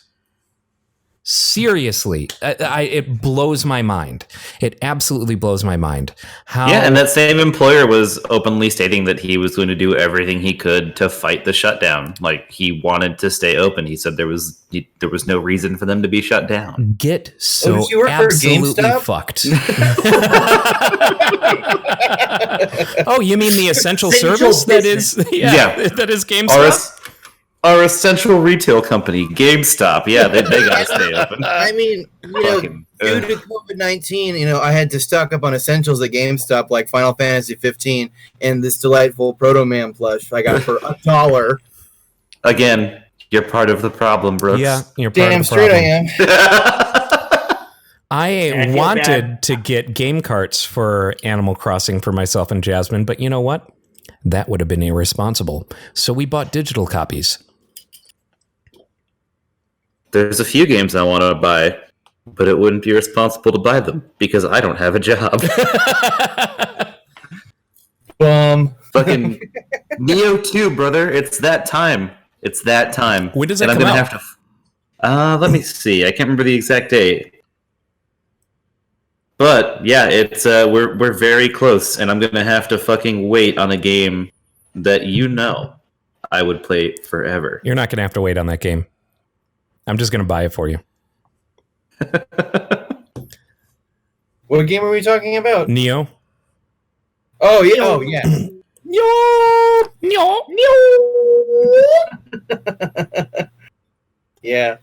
Seriously, it blows my mind. It absolutely blows my mind. And that same employer was openly stating that he was going to do everything he could to fight the shutdown. Like, he wanted to stay open. He said there was no reason for them to be shut down. Get so absolutely fucked. Oh, you mean the essential service that is? That is GameStop. Our essential retail company, GameStop. Yeah, they got to stay open. I mean, due to COVID-19, I had to stock up on essentials at GameStop, like Final Fantasy 15 and this delightful Proto Man plush I got for $1. Again, you're part of the problem, Brooks. Yeah, you're part Damn of the problem. Damn straight I I am. wanted to get game carts for Animal Crossing for myself and Jasmine, but you know what? That would have been irresponsible. So we bought digital copies. There's a few games I want to buy, but it wouldn't be responsible to buy them because I don't have a job. Fucking Neo 2, brother. It's that time. It's that time. When does it come out? Have to. Let me see. I can't remember the exact date. But yeah, it's we're very close, and I'm gonna have to fucking wait on a game that I would play forever. You're not gonna have to wait on that game. I'm just gonna buy it for you. What game are we talking about? Neo. Oh yeah. Oh yeah. Neo. Yeah.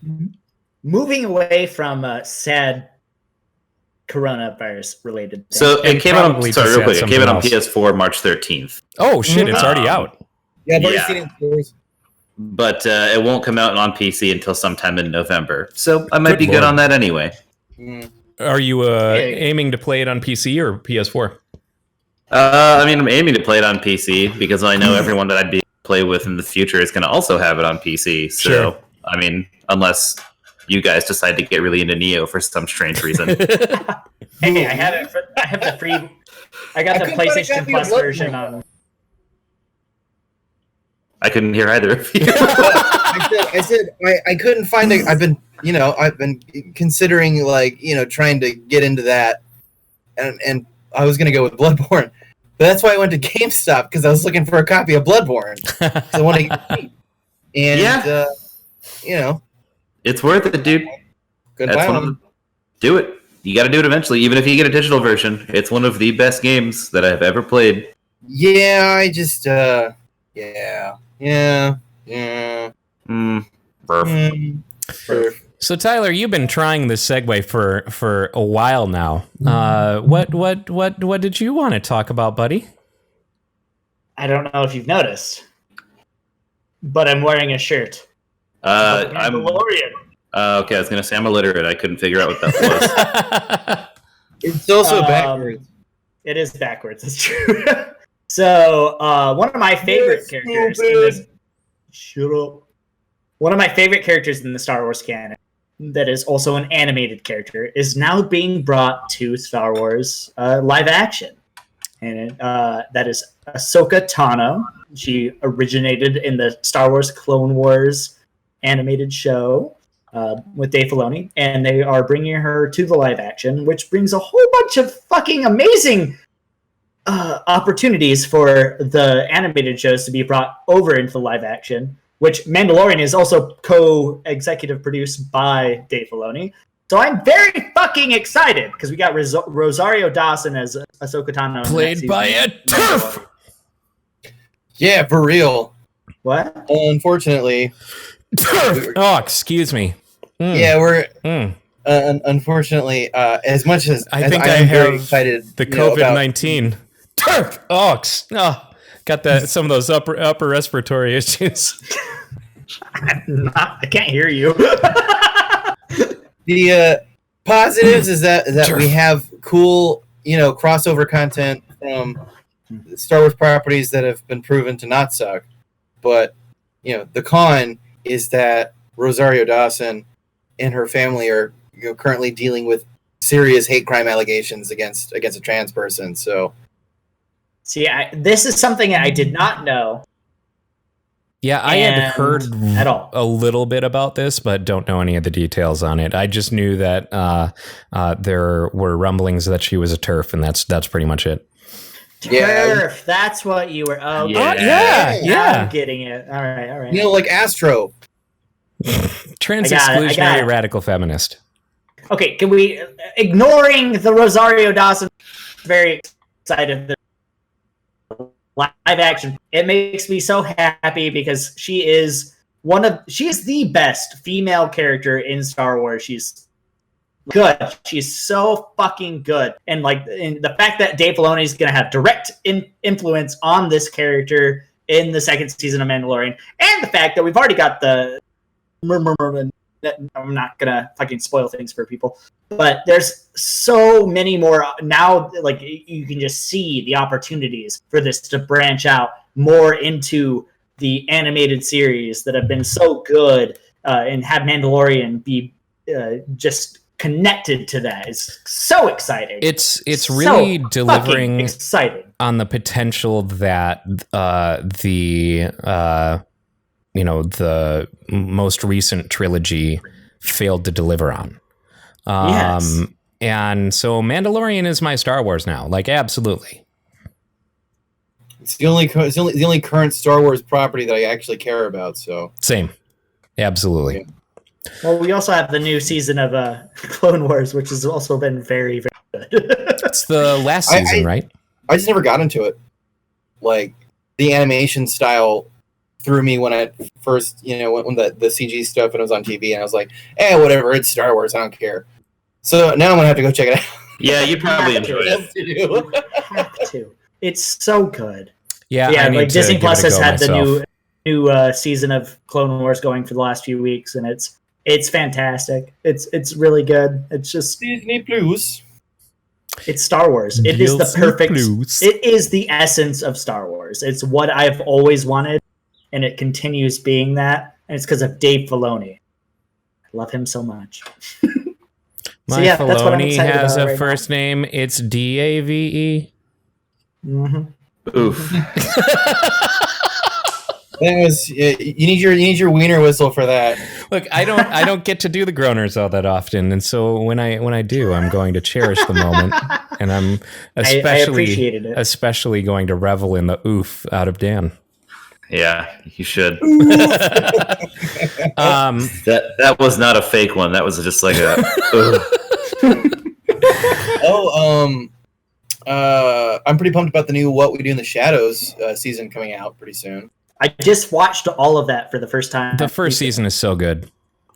Moving away from sad coronavirus related things. So it came out on PS4 March 13th. Oh shit, it's already out. Yeah, I've already Yeah. seen it in stores. But it won't come out on PC until sometime in November. So I might Good be good lord. on that anyway. Are you Hey. aiming to play it on PC or PS4? I mean, I'm aiming to play it on PC because I know everyone that I'd be play with in the future is going to also have it on PC. So, Sure. I mean, unless you guys decide to get really into Neo for some strange reason. Hey, I have it. I have the free. I got I the couldn't find a PlayStation copy of Plus version Bloodborne. on. I couldn't hear either of you. I said I couldn't find it. I've been considering trying to get into that, and I was gonna go with Bloodborne, but that's why I went to GameStop because I was looking for a copy of Bloodborne. So I want to get it cheap. And It's worth it, dude. couldn't That's buy one of one. the, do it. You got to do it eventually, even if you get a digital version. It's one of the best games that I've ever played. Yeah, I just yeah. Burf. Burf. So Tyler, you've been trying this segue for a while now. What did you want to talk about, buddy? I don't know if you've noticed, but I'm wearing a shirt. I'm Mandalorian. okay. I was gonna say I'm illiterate. I couldn't figure out what that was. It's also backwards. It is backwards. It's true. So one of my favorite characters in this. Shut up. One of my favorite characters in the Star Wars canon, that is also an animated character, is now being brought to Star Wars live action, and that is Ahsoka Tano. She originated in the Star Wars Clone Wars animated show with Dave Filoni, and they are bringing her to the live action, which brings a whole bunch of fucking amazing opportunities for the animated shows to be brought over into the live action, which Mandalorian is also co-executive produced by Dave Filoni. So I'm very fucking excited because we got Rosario Dawson as Ahsoka Tano. Played by a turf. Yeah, for real. What? Unfortunately, Turf. Oh, excuse me. yeah, we're Mm. unfortunately as much as I as think I I am very have excited. The about- COVID-19. Turf. Oh, got some of those upper respiratory issues. I can't hear you. The positives is that Sure. we have cool, crossover content from Star Wars properties that have been proven to not suck. But, the con is that Rosario Dawson and her family are currently dealing with serious hate crime allegations against a trans person. So, See, this is something I did not know. Yeah, I had And heard at all. a little bit about this, but don't know any of the details on it. I just knew that there were rumblings that she was a turf, and that's pretty much it. Yeah. Turf. That's what you were. Oh, Yeah. yeah. I'm getting it. All right. like Astro. Trans I got it. exclusionary radical feminist. Okay, can we, ignoring the Rosario Dawson, very excited that live action. It makes me so happy because she is the best female character in Star Wars. She's good. She's so fucking good. And the fact that Dave Filoni is going to have direct influence on this character in the second season of Mandalorian, and the fact that we've already got the I'm not gonna fucking spoil things for people, but there's so many more now. You can just see the opportunities for this to branch out more into the animated series that have been so good, and have Mandalorian be just connected to that is so exciting. It's really so delivering fucking exciting on the potential that the most recent trilogy failed to deliver on. Yes. And so Mandalorian is my Star Wars now. Absolutely. It's the only current Star Wars property that I actually care about. So Same. Absolutely. Yeah. Well, we also have the new season of Clone Wars, which has also been very, very good. It's the last season, right? I just never got into it. The animation style threw me when I first, when the CG stuff and it was on TV, and I was like, whatever, it's Star Wars, I don't care. So now I'm gonna have to go check it out. Yeah, you probably enjoyed it. You have to. It's so good. Yeah, Yeah, I need like to Disney give Plus it a has go had myself. the new season of Clone Wars going for the last few weeks, and it's fantastic. It's really good. It's just Disney Plus. it's Star Wars. It is the Disney perfect. Plus. It is the essence of Star Wars. It's what I've always wanted, and it continues being that. And it's because of Dave Filoni. I love him so much. My yeah, that's what I'm Filoni excited has about a right first name. It's Dave. Oof. That was you need your wiener whistle for that. Look, I don't get to do the groaners all that often, and so when I do, I'm going to cherish the moment, and I'm I appreciated it. especially going to revel in the oof out of Dan. Yeah, you should. Um, That was not a fake one. That was just like a. I'm pretty pumped about the new What We Do in the Shadows season coming out pretty soon. I just watched all of that for the first time. the first season is so good.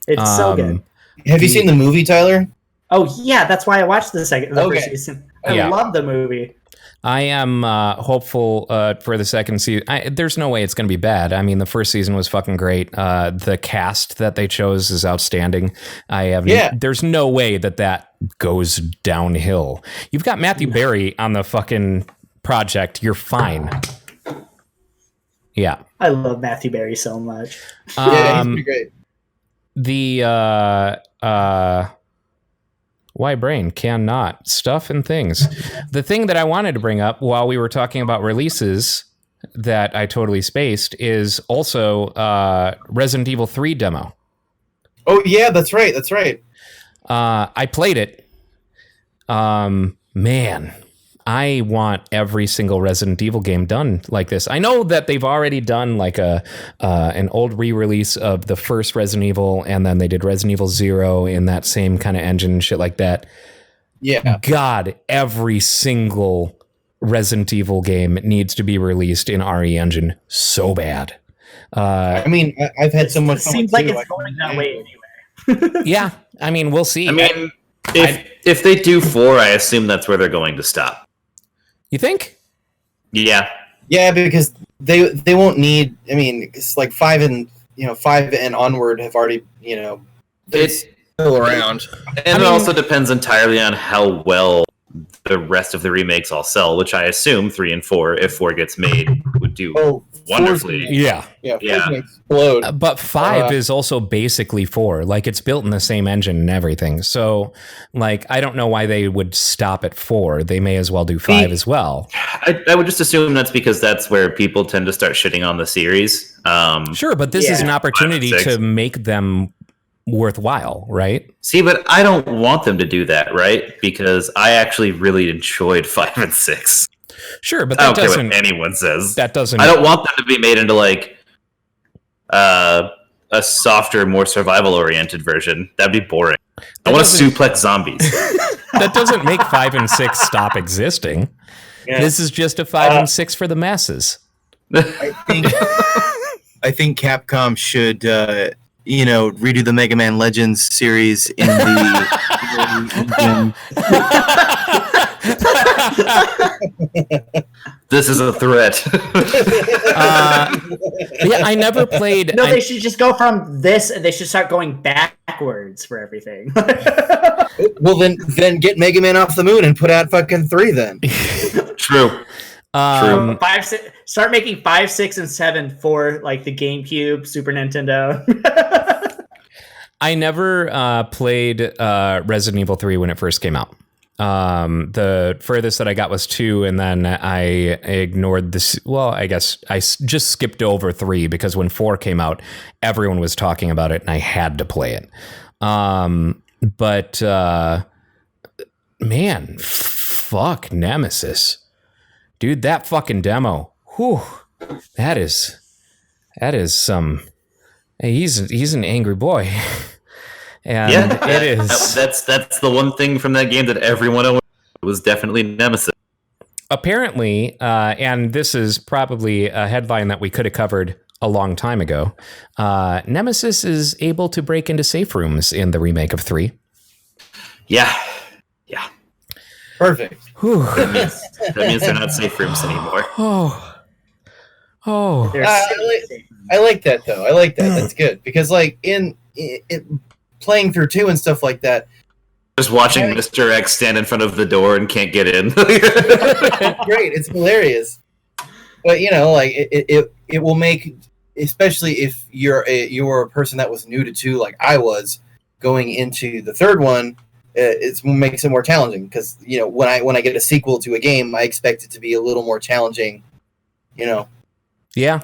It's so good. Have you seen the movie, Tyler? Oh yeah, that's why I watched the first season. I Yeah. love the movie. I am hopeful for the second season. There's no way it's going to be bad. I mean, the first season was fucking great. The cast that they chose is outstanding. There's no way that goes downhill. You've got Matthew Berry on the fucking project. You're fine. Yeah. I love Matthew Berry so much. Yeah, he's pretty great. The why brain cannot stuff and things. The thing that I wanted to bring up while we were talking about releases that I totally spaced is also Resident Evil 3 demo. Oh yeah, that's right. That's right. I played it. Man, I want every single Resident Evil game done like this. I know that they've already done like an old re-release of the first Resident Evil, and then they did Resident Evil 0 in that same kind of engine and shit like that. Yeah. God, every single Resident Evil game needs to be released in RE Engine so bad. I mean, I've had so much It fun. seems like it's going that way anyway. Yeah, I mean, we'll see. I mean, if they do 4, I assume that's where they're going to stop. You think? Yeah. Yeah, because they won't need. I mean, it's like 5 and onward have already It's still around. And it also depends entirely on how well the rest of the remakes all sell, which I assume 3 and 4, if 4 gets made, would do wonderfully. Yeah. Yeah, Yeah. gonna explode. But 5 is also basically 4. Like, it's built in the same engine and everything. So, like, I don't know why they would stop at 4. They may as well do 5 as well. I would just assume that's because that's where people tend to start shitting on the series. Sure, but this is an opportunity 5 and 6. to make them worthwhile, right? See, but I don't want them to do that, right? Because I actually really enjoyed 5 and 6. Sure, but I that don't care what doesn't. anyone says. That doesn't. I don't want them to be made into like a softer, more survival-oriented version. That'd be boring. I want to suplex zombies. That doesn't make 5 and 6 stop existing. Yeah. This is just a 5 and 6 for the masses. I think Capcom should, redo the Mega Man Legends series in the. This is a threat. Yeah, I never played. No, they should just go from this, and they should start going backwards for everything. Well, then get Mega Man off the moon and put out fucking 3 then. True. Um, 5, 6, start making 5, 6, and 7 for like the GameCube, Super Nintendo. I never played Resident Evil 3 when it first came out. The furthest that I got was 2, and then I ignored this. Well, I guess I just skipped over 3 because when 4 came out, everyone was talking about it, and I had to play it. But man, fuck Nemesis, dude, that fucking demo. Whew, that is some. Hey, he's an angry boy. And Yeah, it is. That's the one thing from that game that everyone was definitely Nemesis. Apparently, and this is probably a headline that we could have covered a long time ago. Nemesis is able to break into safe rooms in the remake of 3. Yeah. Perfect. Whew. That means they're not safe rooms anymore. Oh, Oh, They're I like that though. I like that. That's good because like in playing through 2 and stuff like that. Just watching Mr. X stand in front of the door and can't get in. Great, it's hilarious. But you know, like it will make, especially if you're a person that was new to 2, like I was, going into the 3rd one, it makes it more challenging because you know when I get a sequel to a game, I expect it to be a little more challenging. You know. yeah.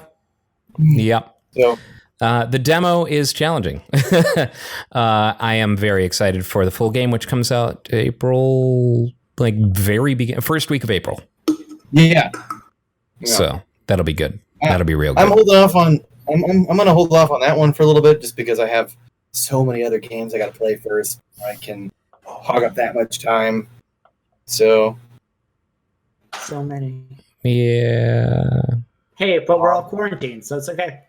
Yep. So. The demo is challenging. I am very excited for the full game, which comes out April, like first week of April. Yeah. So that'll be good. That'll be real good. I'm holding off on. I'm gonna hold off on that one for a little bit, just because I have so many other games I got to play first. I can hog up that much time. So many. Yeah. Hey, but we're all quarantined, so it's okay.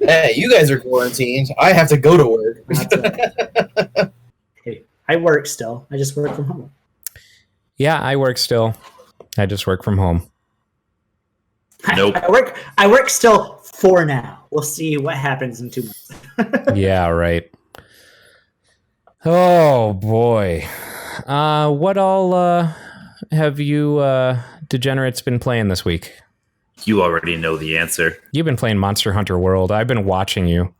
hey, you guys are quarantined. I have to go to work. Hey, I work still. I just work from home. Yeah, I work still. I just work from home. Nope. I work still for now. We'll see what happens in 2 months. Yeah, right. Oh boy. What all have you degenerates been playing this week? You already know the answer. You've been playing Monster Hunter World. I've been watching you.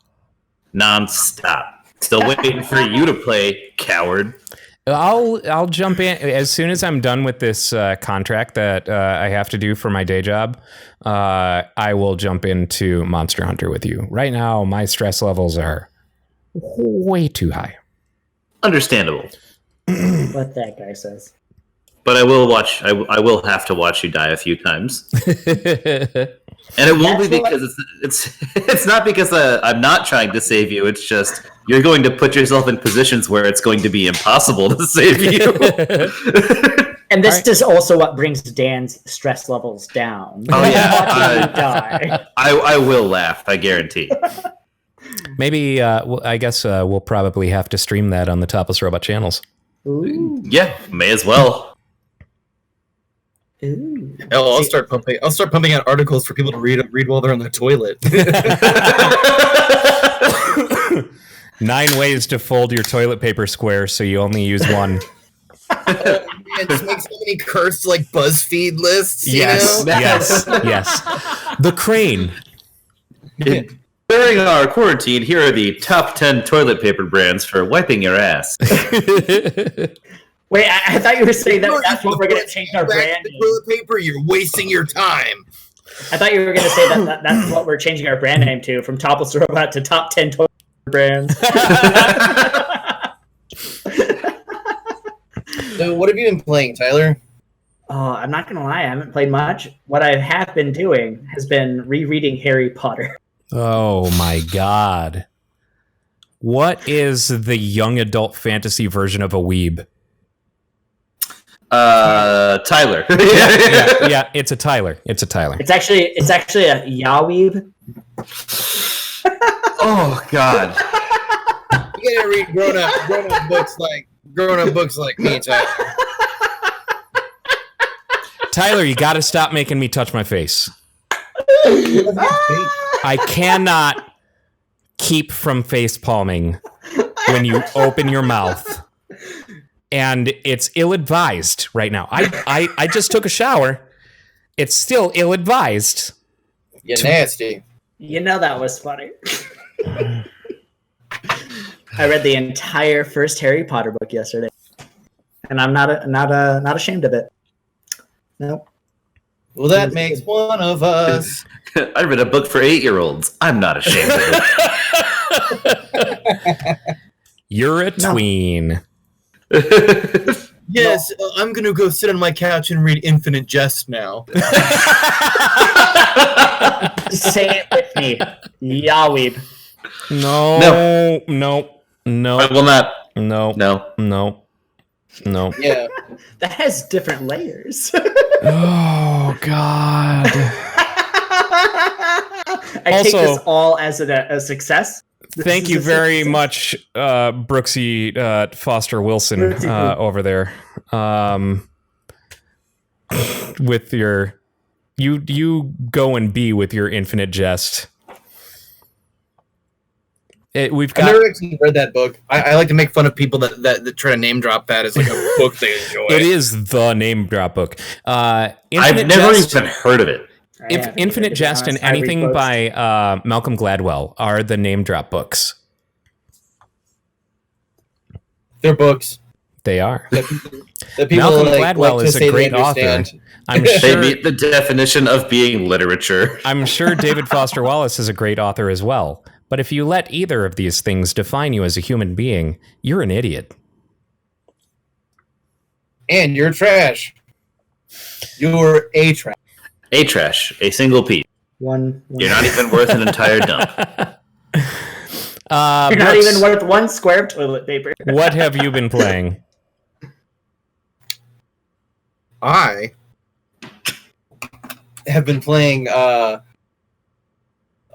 Non-stop. Still waiting for you to play, coward. I'll jump in as soon as I'm done with this contract that I have to do for my day job. I will jump into Monster Hunter with you. Right now, my stress levels are way too high. Understandable. What that guy says. But I will watch. I will have to watch you die a few times, and it won't be because it's not because I'm not trying to save you. It's just you're going to put yourself in positions where it's going to be impossible to save you. And this is also what brings Dan's stress levels down. Oh yeah, die. I will laugh. I guarantee. Maybe I guess we'll probably have to stream that on the Topless Robot channels. Ooh. Yeah, may as well. Ooh. Oh, I'll start pumping out articles for people to read while they're on the toilet. 9 ways to fold your toilet paper square so you only use one. Man, just make so many cursed like BuzzFeed lists. Yes, you know? yes. The crane. During our quarantine, here are the top 10 toilet paper brands for wiping your ass. Wait, I thought you were saying that's what we're going to change our brand name. Toilet paper, you're wasting your time. I thought you were going to say that's what we're changing our brand name to, from Topless Robot to top 10 toilet paper brands. So, what have you been playing, Tyler? Oh, I'm not going to lie, I haven't played much. What I have been doing has been rereading Harry Potter. Oh my God. What is the young adult fantasy version of a weeb? Tyler. Yeah, it's a Tyler. It's actually a Yaweeb. Oh God. You gotta read grown up books like me, Tyler. Tyler, you gotta stop making me touch my face. I cannot keep from face palming when you open your mouth. And it's ill-advised right now. I just took a shower. It's still ill-advised. You're nasty. You know that was funny. I read the entire first Harry Potter book yesterday, and I'm not ashamed of it. Nope. Well, that makes one of us. I read a book for 8-year-olds. I'm not ashamed of it. You're a tween. Yes, I'm gonna go sit on my couch and read Infinite Jest now. Say it with me, Yaweeb. No. I will not. No. Yeah. That has different layers. Oh God. I take Also- this all as a success. Thank you very much, Brooksy Foster Wilson over there, with your You go and be with your infinite jest. We've I've got. never actually read that book. I like to make fun of people that try to name drop that as like a book they enjoy. It is the name drop book. I've Infinite never Jest, even heard of it. Infinite Jest and anything by Malcolm Gladwell are the name drop books. They're books. They are. That people Malcolm like Gladwell to is say a they great author. understand. I'm They sure. meet the definition of being literature. I'm sure David Foster Wallace is a great author as well. But if you let either of these things define you as a human being, you're an idiot. And you're trash. You're a trash. A trash, a single piece. One. You're not even worth an entire dump. You're not Brooks, even worth one square of toilet paper. what have you been playing? I have been playing a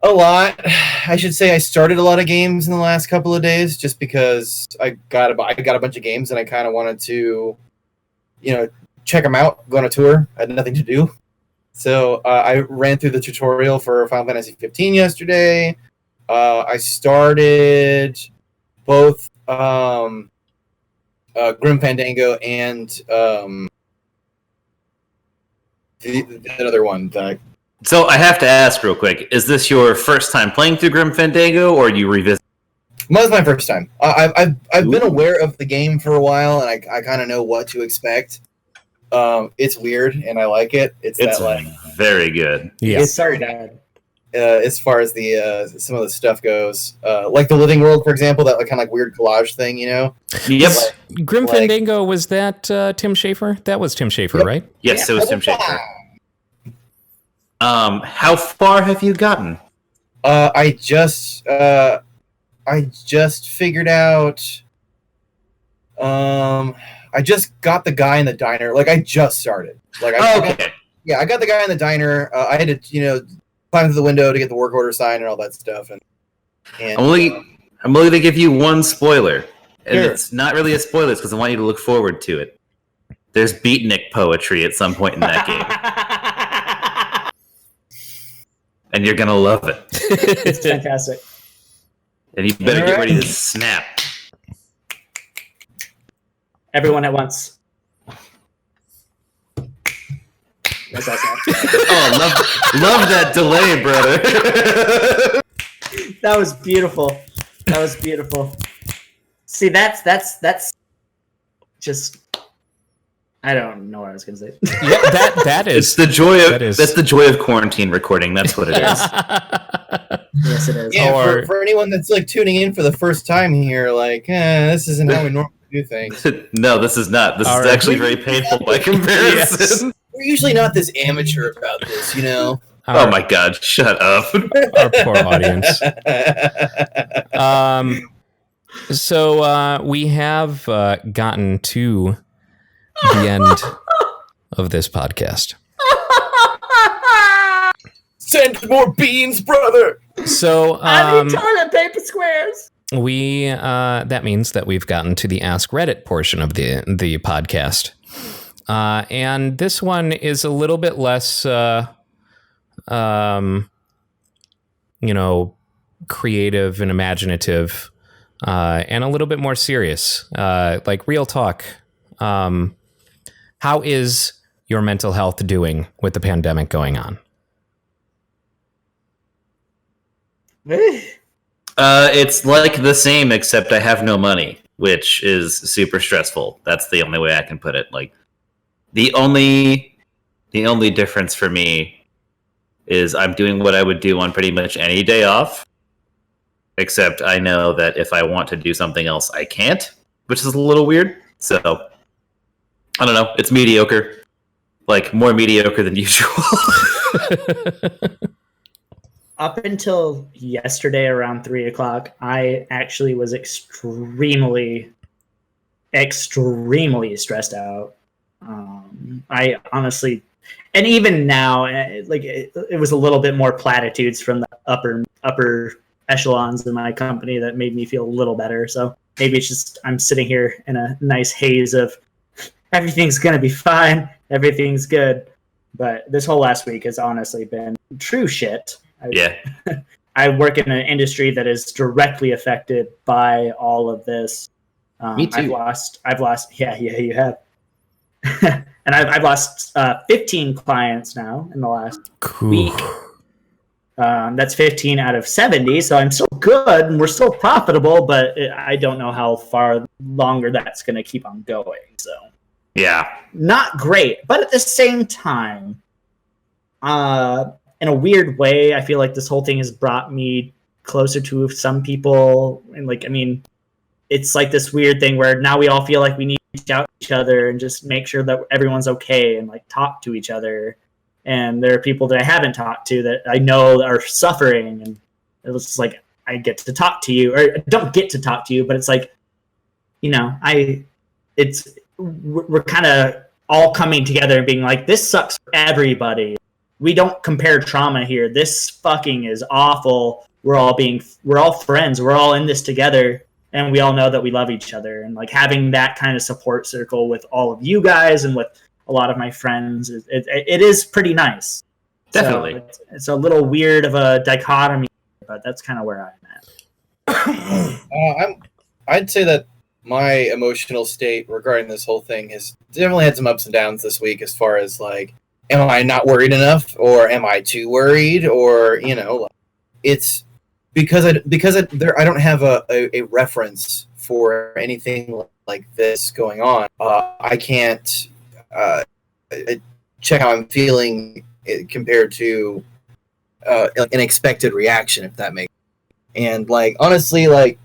lot. I should say I started a lot of games in the last couple of days just because I got a bunch of games and I kind of wanted to, check them out, go on a tour. I had nothing to do. So I ran through the tutorial for Final Fantasy 15 yesterday. I started both Grim Fandango and the other one. So I have to ask real quick, is this your first time playing through Grim Fandango, or you revisit? Well, it's my first time. I've been aware of the game for a while, and I kind of know what to expect. It's weird, and I like it. It's very good. Yeah. It's so bad. As far as the some of the stuff goes, like the Living World, for example, that kind of like weird collage thing, Yep. Grim Fandango, was that Tim Schafer? That was Tim Schafer, Yep. right? Yes, it was Tim Schafer. How far have you gotten? I just figured out. I just got the guy in the diner. Like I just started. Like Okay. I got the guy in the diner. I had to climb through the window to get the work order signed and all that stuff. And I'm only going to give you one spoiler, and Sure. it's not really a spoiler because I want you to look forward to it. There's beatnik poetry at some point in that game, and you're gonna love it. It's fantastic. And you better get Alright. ready to snap. Everyone at once. What's that sound? Oh, love that delay, brother. That was beautiful. That was beautiful. See, that's just. I don't know what I was gonna say. Yeah, that It's is. the joy of That is- that's the joy of quarantine recording. That's what it is. Yes, it is. yeah, Or- for anyone that's like tuning in for the first time here, like this isn't how we normally do things. No, this is not. This All is right. actually very painful by comparison. We're usually not this amateur about this, Oh my god, shut up. Our poor audience. So we have gotten to the end of this podcast. Send more beans, brother. So I need toilet paper squares. we that means that we've gotten to the Ask Reddit portion of the podcast. And this one is a little bit less creative and imaginative, and a little bit more serious, like real talk. How is your mental health doing with the pandemic going on? It's like the same, except I have no money, which is super stressful. That's the only way I can put it. Like the only difference for me is I'm doing what I would do on pretty much any day off, except I know that if I want to do something else, I can't, which is a little weird. So I don't know. It's mediocre, like more mediocre than usual. Up until yesterday around 3:00, I actually was extremely stressed out. I honestly, and even now, like it was a little bit more platitudes from the upper echelons in my company that made me feel a little better. So maybe it's just I'm sitting here in a nice haze of everything's gonna be fine, everything's good. But this whole last week has honestly been true shit. Yeah. I work in an industry that is directly affected by all of this. Me too. I've lost. Yeah, you have. And I've lost 15 clients now in the last week. That's 15 out of 70, so I'm still good and we're still profitable, but I don't know how far longer that's going to keep on going. So Yeah. not great, but at the same time, in a weird way, I feel like this whole thing has brought me closer to some people. And like, I mean, it's like this weird thing where now we all feel like we need to reach out to each other and just make sure that everyone's okay and like talk to each other. And there are people that I haven't talked to that I know are suffering, and it was just like I get to talk to you, or don't get to talk to you, but it's like, you know, we're kind of all coming together and being like, this sucks for everybody. We don't compare trauma here. This fucking is awful. We're all friends. We're all in this together, and we all know that we love each other. And like having that kind of support circle with all of you guys and with a lot of my friends, it is pretty nice. Definitely. So it's a little weird of a dichotomy, but that's kind of where I'm at. I'd say that my emotional state regarding this whole thing has definitely had some ups and downs this week, as far as like, am I not worried enough, or am I too worried, or it's because I don't have a reference for anything like this going on. I can't check how I'm feeling compared to an expected reaction, if that makes sense. And like, honestly, like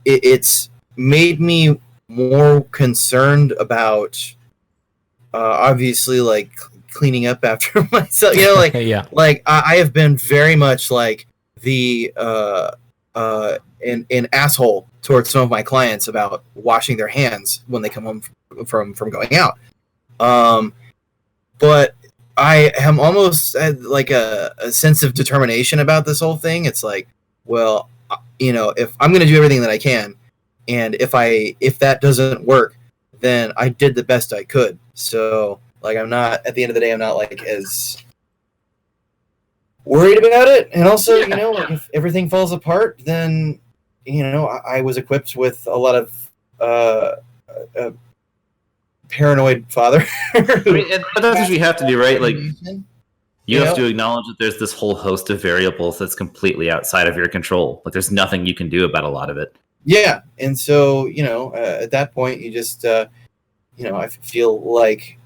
it's made me more concerned about obviously like cleaning up after myself, like Yeah. like I have been very much like the an asshole towards some of my clients about washing their hands when they come home from going out. But I am almost like a sense of determination about this whole thing. It's like, well, if I'm going to do everything that I can, and if that doesn't work, then I did the best I could. So like, I'm not, at the end of the day, I'm not like as worried about it. And also, like if everything falls apart, then, I was equipped with a lot of paranoid father. I mean, but that's what you have to do, right? Like, you have to acknowledge that there's this whole host of variables that's completely outside of your control. Like, there's nothing you can do about a lot of it. Yeah, and so, at that point, you just, I feel like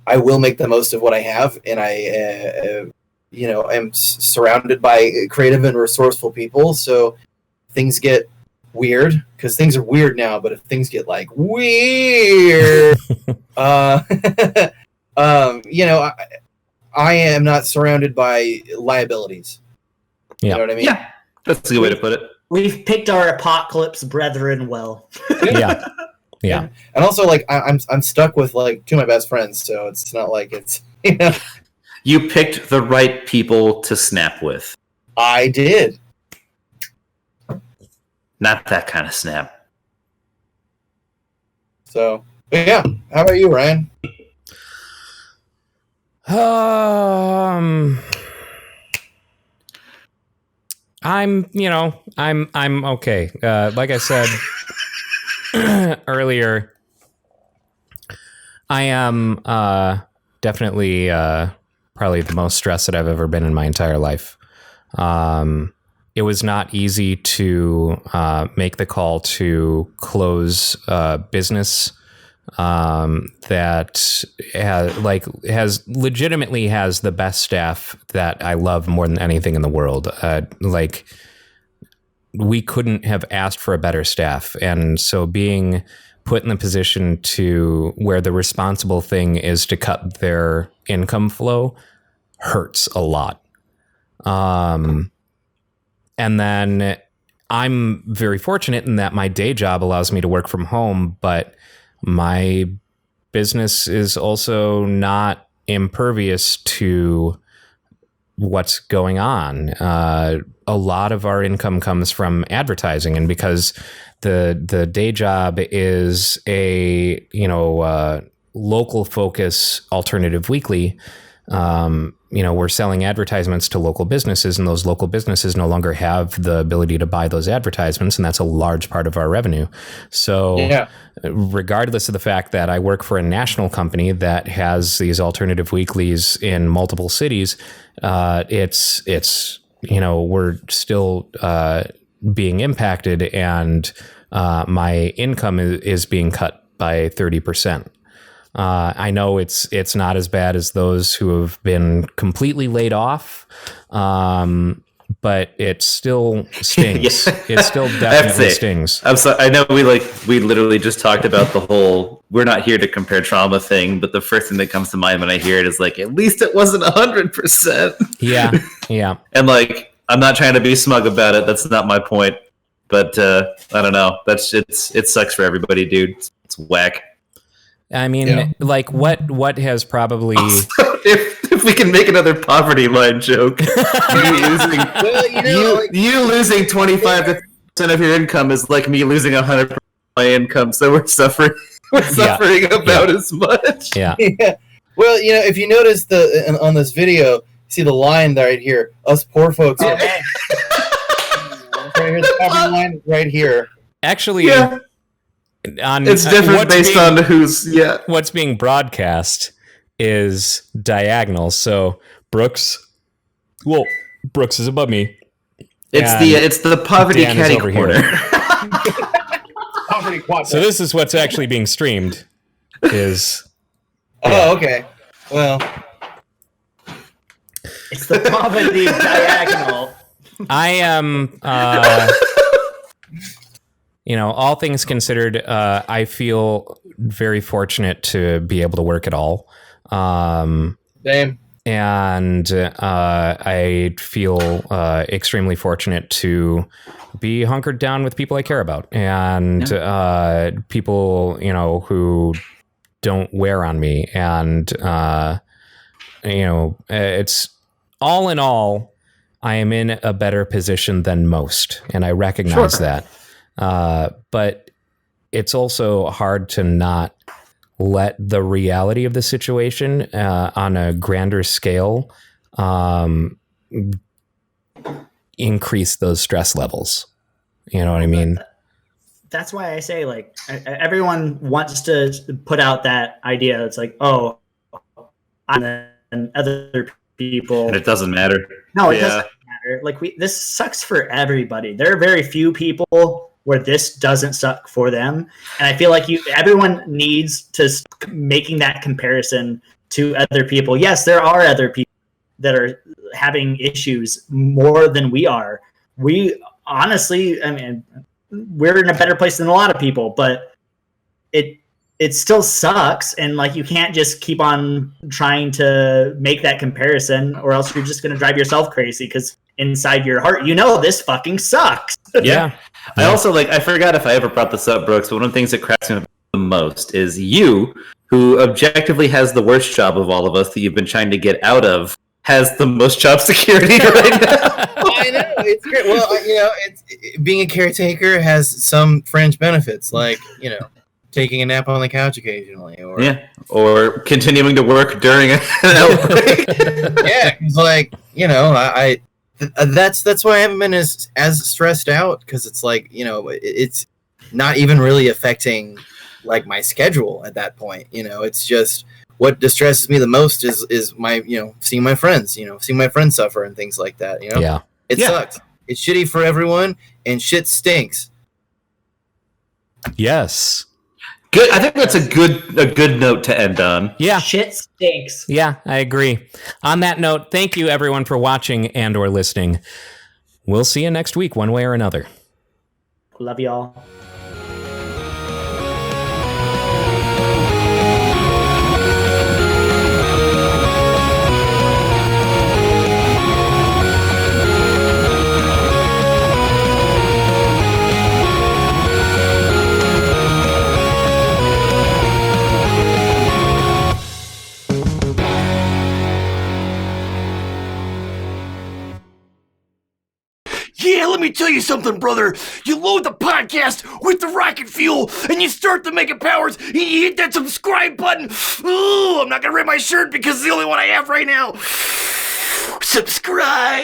I will make the most of what I have, and I, am surrounded by creative and resourceful people, so things get weird, because things are weird now, but if things get, like, weird, I am not surrounded by liabilities. Yeah. You know what I mean? Yeah, that's a good way to put it. We've picked our apocalypse brethren well. Yeah. Yeah. And also, like, I'm stuck with, like, two of my best friends, so it's not like it's, You picked the right people to snap with. I did. Not that kind of snap. So, but yeah. How about you, Ryan? I'm okay. Like I said earlier, I am definitely probably the most stressed that I've ever been in my entire life. It was not easy to make the call to close business that has legitimately has the best staff that I love more than anything in the world. Like, we couldn't have asked for a better staff. And so being put in the position to where the responsible thing is to cut their income flow hurts a lot. And then I'm very fortunate in that my day job allows me to work from home, but my business is also not impervious to what's going on. A lot of our income comes from advertising, and because the day job is a local focus alternative weekly, we're selling advertisements to local businesses, and those local businesses no longer have the ability to buy those advertisements, and that's a large part of our revenue. So regardless of the fact that I work for a national company that has these alternative weeklies in multiple cities, we're still being impacted, and my income is being cut by 30%. I know it's not as bad as those who have been completely laid off, but it still stings. It still definitely stings. I'm sorry. I know we literally just talked about the whole we're not here to compare trauma thing, but the first thing that comes to mind when I hear it is like, at least it wasn't 100%. Yeah. And like, I'm not trying to be smug about it. That's not my point. But I don't know. It sucks for everybody, dude. It's whack. I mean, like what has probably if we can make another poverty line joke, you losing 25% of your income is like me losing 100% of my income. So we're suffering about as much. Yeah. Well, if you notice on this video, see the line right here. Us poor folks. Right here, the poverty line right here. Actually. Yeah. It's different based on what's being broadcast is diagonal. So Brooks is above me. It's the poverty Dan caddy over corner. Poverty quad. So this is what's actually being streamed. Is oh, okay. Well, it's the poverty diagonal. I am. All things considered, I feel very fortunate to be able to work at all. Same. And I feel extremely fortunate to be hunkered down with people I care about, and people, who don't wear on me. And, it's all in all, I am in a better position than most, and I recognize that. But it's also hard to not let the reality of the situation on a grander scale increase those stress levels. You know what I mean? That's why I say, like, everyone wants to put out that idea. It's like, oh, I'm and other people. And it doesn't matter. No, it doesn't matter. Like, this sucks for everybody. There are very few people where this doesn't suck for them, and I feel like everyone needs to making that comparison to other people. Yes, there are other people that are having issues more than we are. We honestly, I mean, we're in a better place than a lot of people, but it still sucks, and like, you can't just keep on trying to make that comparison, or else you're just going to drive yourself crazy, because inside your heart, this fucking sucks. Yeah. I also, I forgot if I ever brought this up, Brooks, but one of the things that cracks me up the most is you, who objectively has the worst job of all of us that you've been trying to get out of, has the most job security right now. I know, it's great. Well, being a caretaker has some fringe benefits, like, taking a nap on the couch occasionally, or continuing to work during an outbreak. Yeah, it's that's why I haven't been as stressed out, because it's like, it's not even really affecting like my schedule at that point. It's just what distresses me the most is my seeing my friends, seeing my friends suffer and things like that. It sucks. It's shitty for everyone, and shit stinks. Yes. Good. I think that's a good note to end on. Yeah. Shit stinks. Yeah, I agree. On that note, thank you everyone for watching and or listening. We'll see you next week, one way or another. Love y'all. Yeah, let let me tell you something, brother. You load the podcast with the rocket fuel, and you start the Mega Powers, and you hit that subscribe button. Ooh, I'm not gonna rip my shirt because it's the only one I have right now. Subscribe.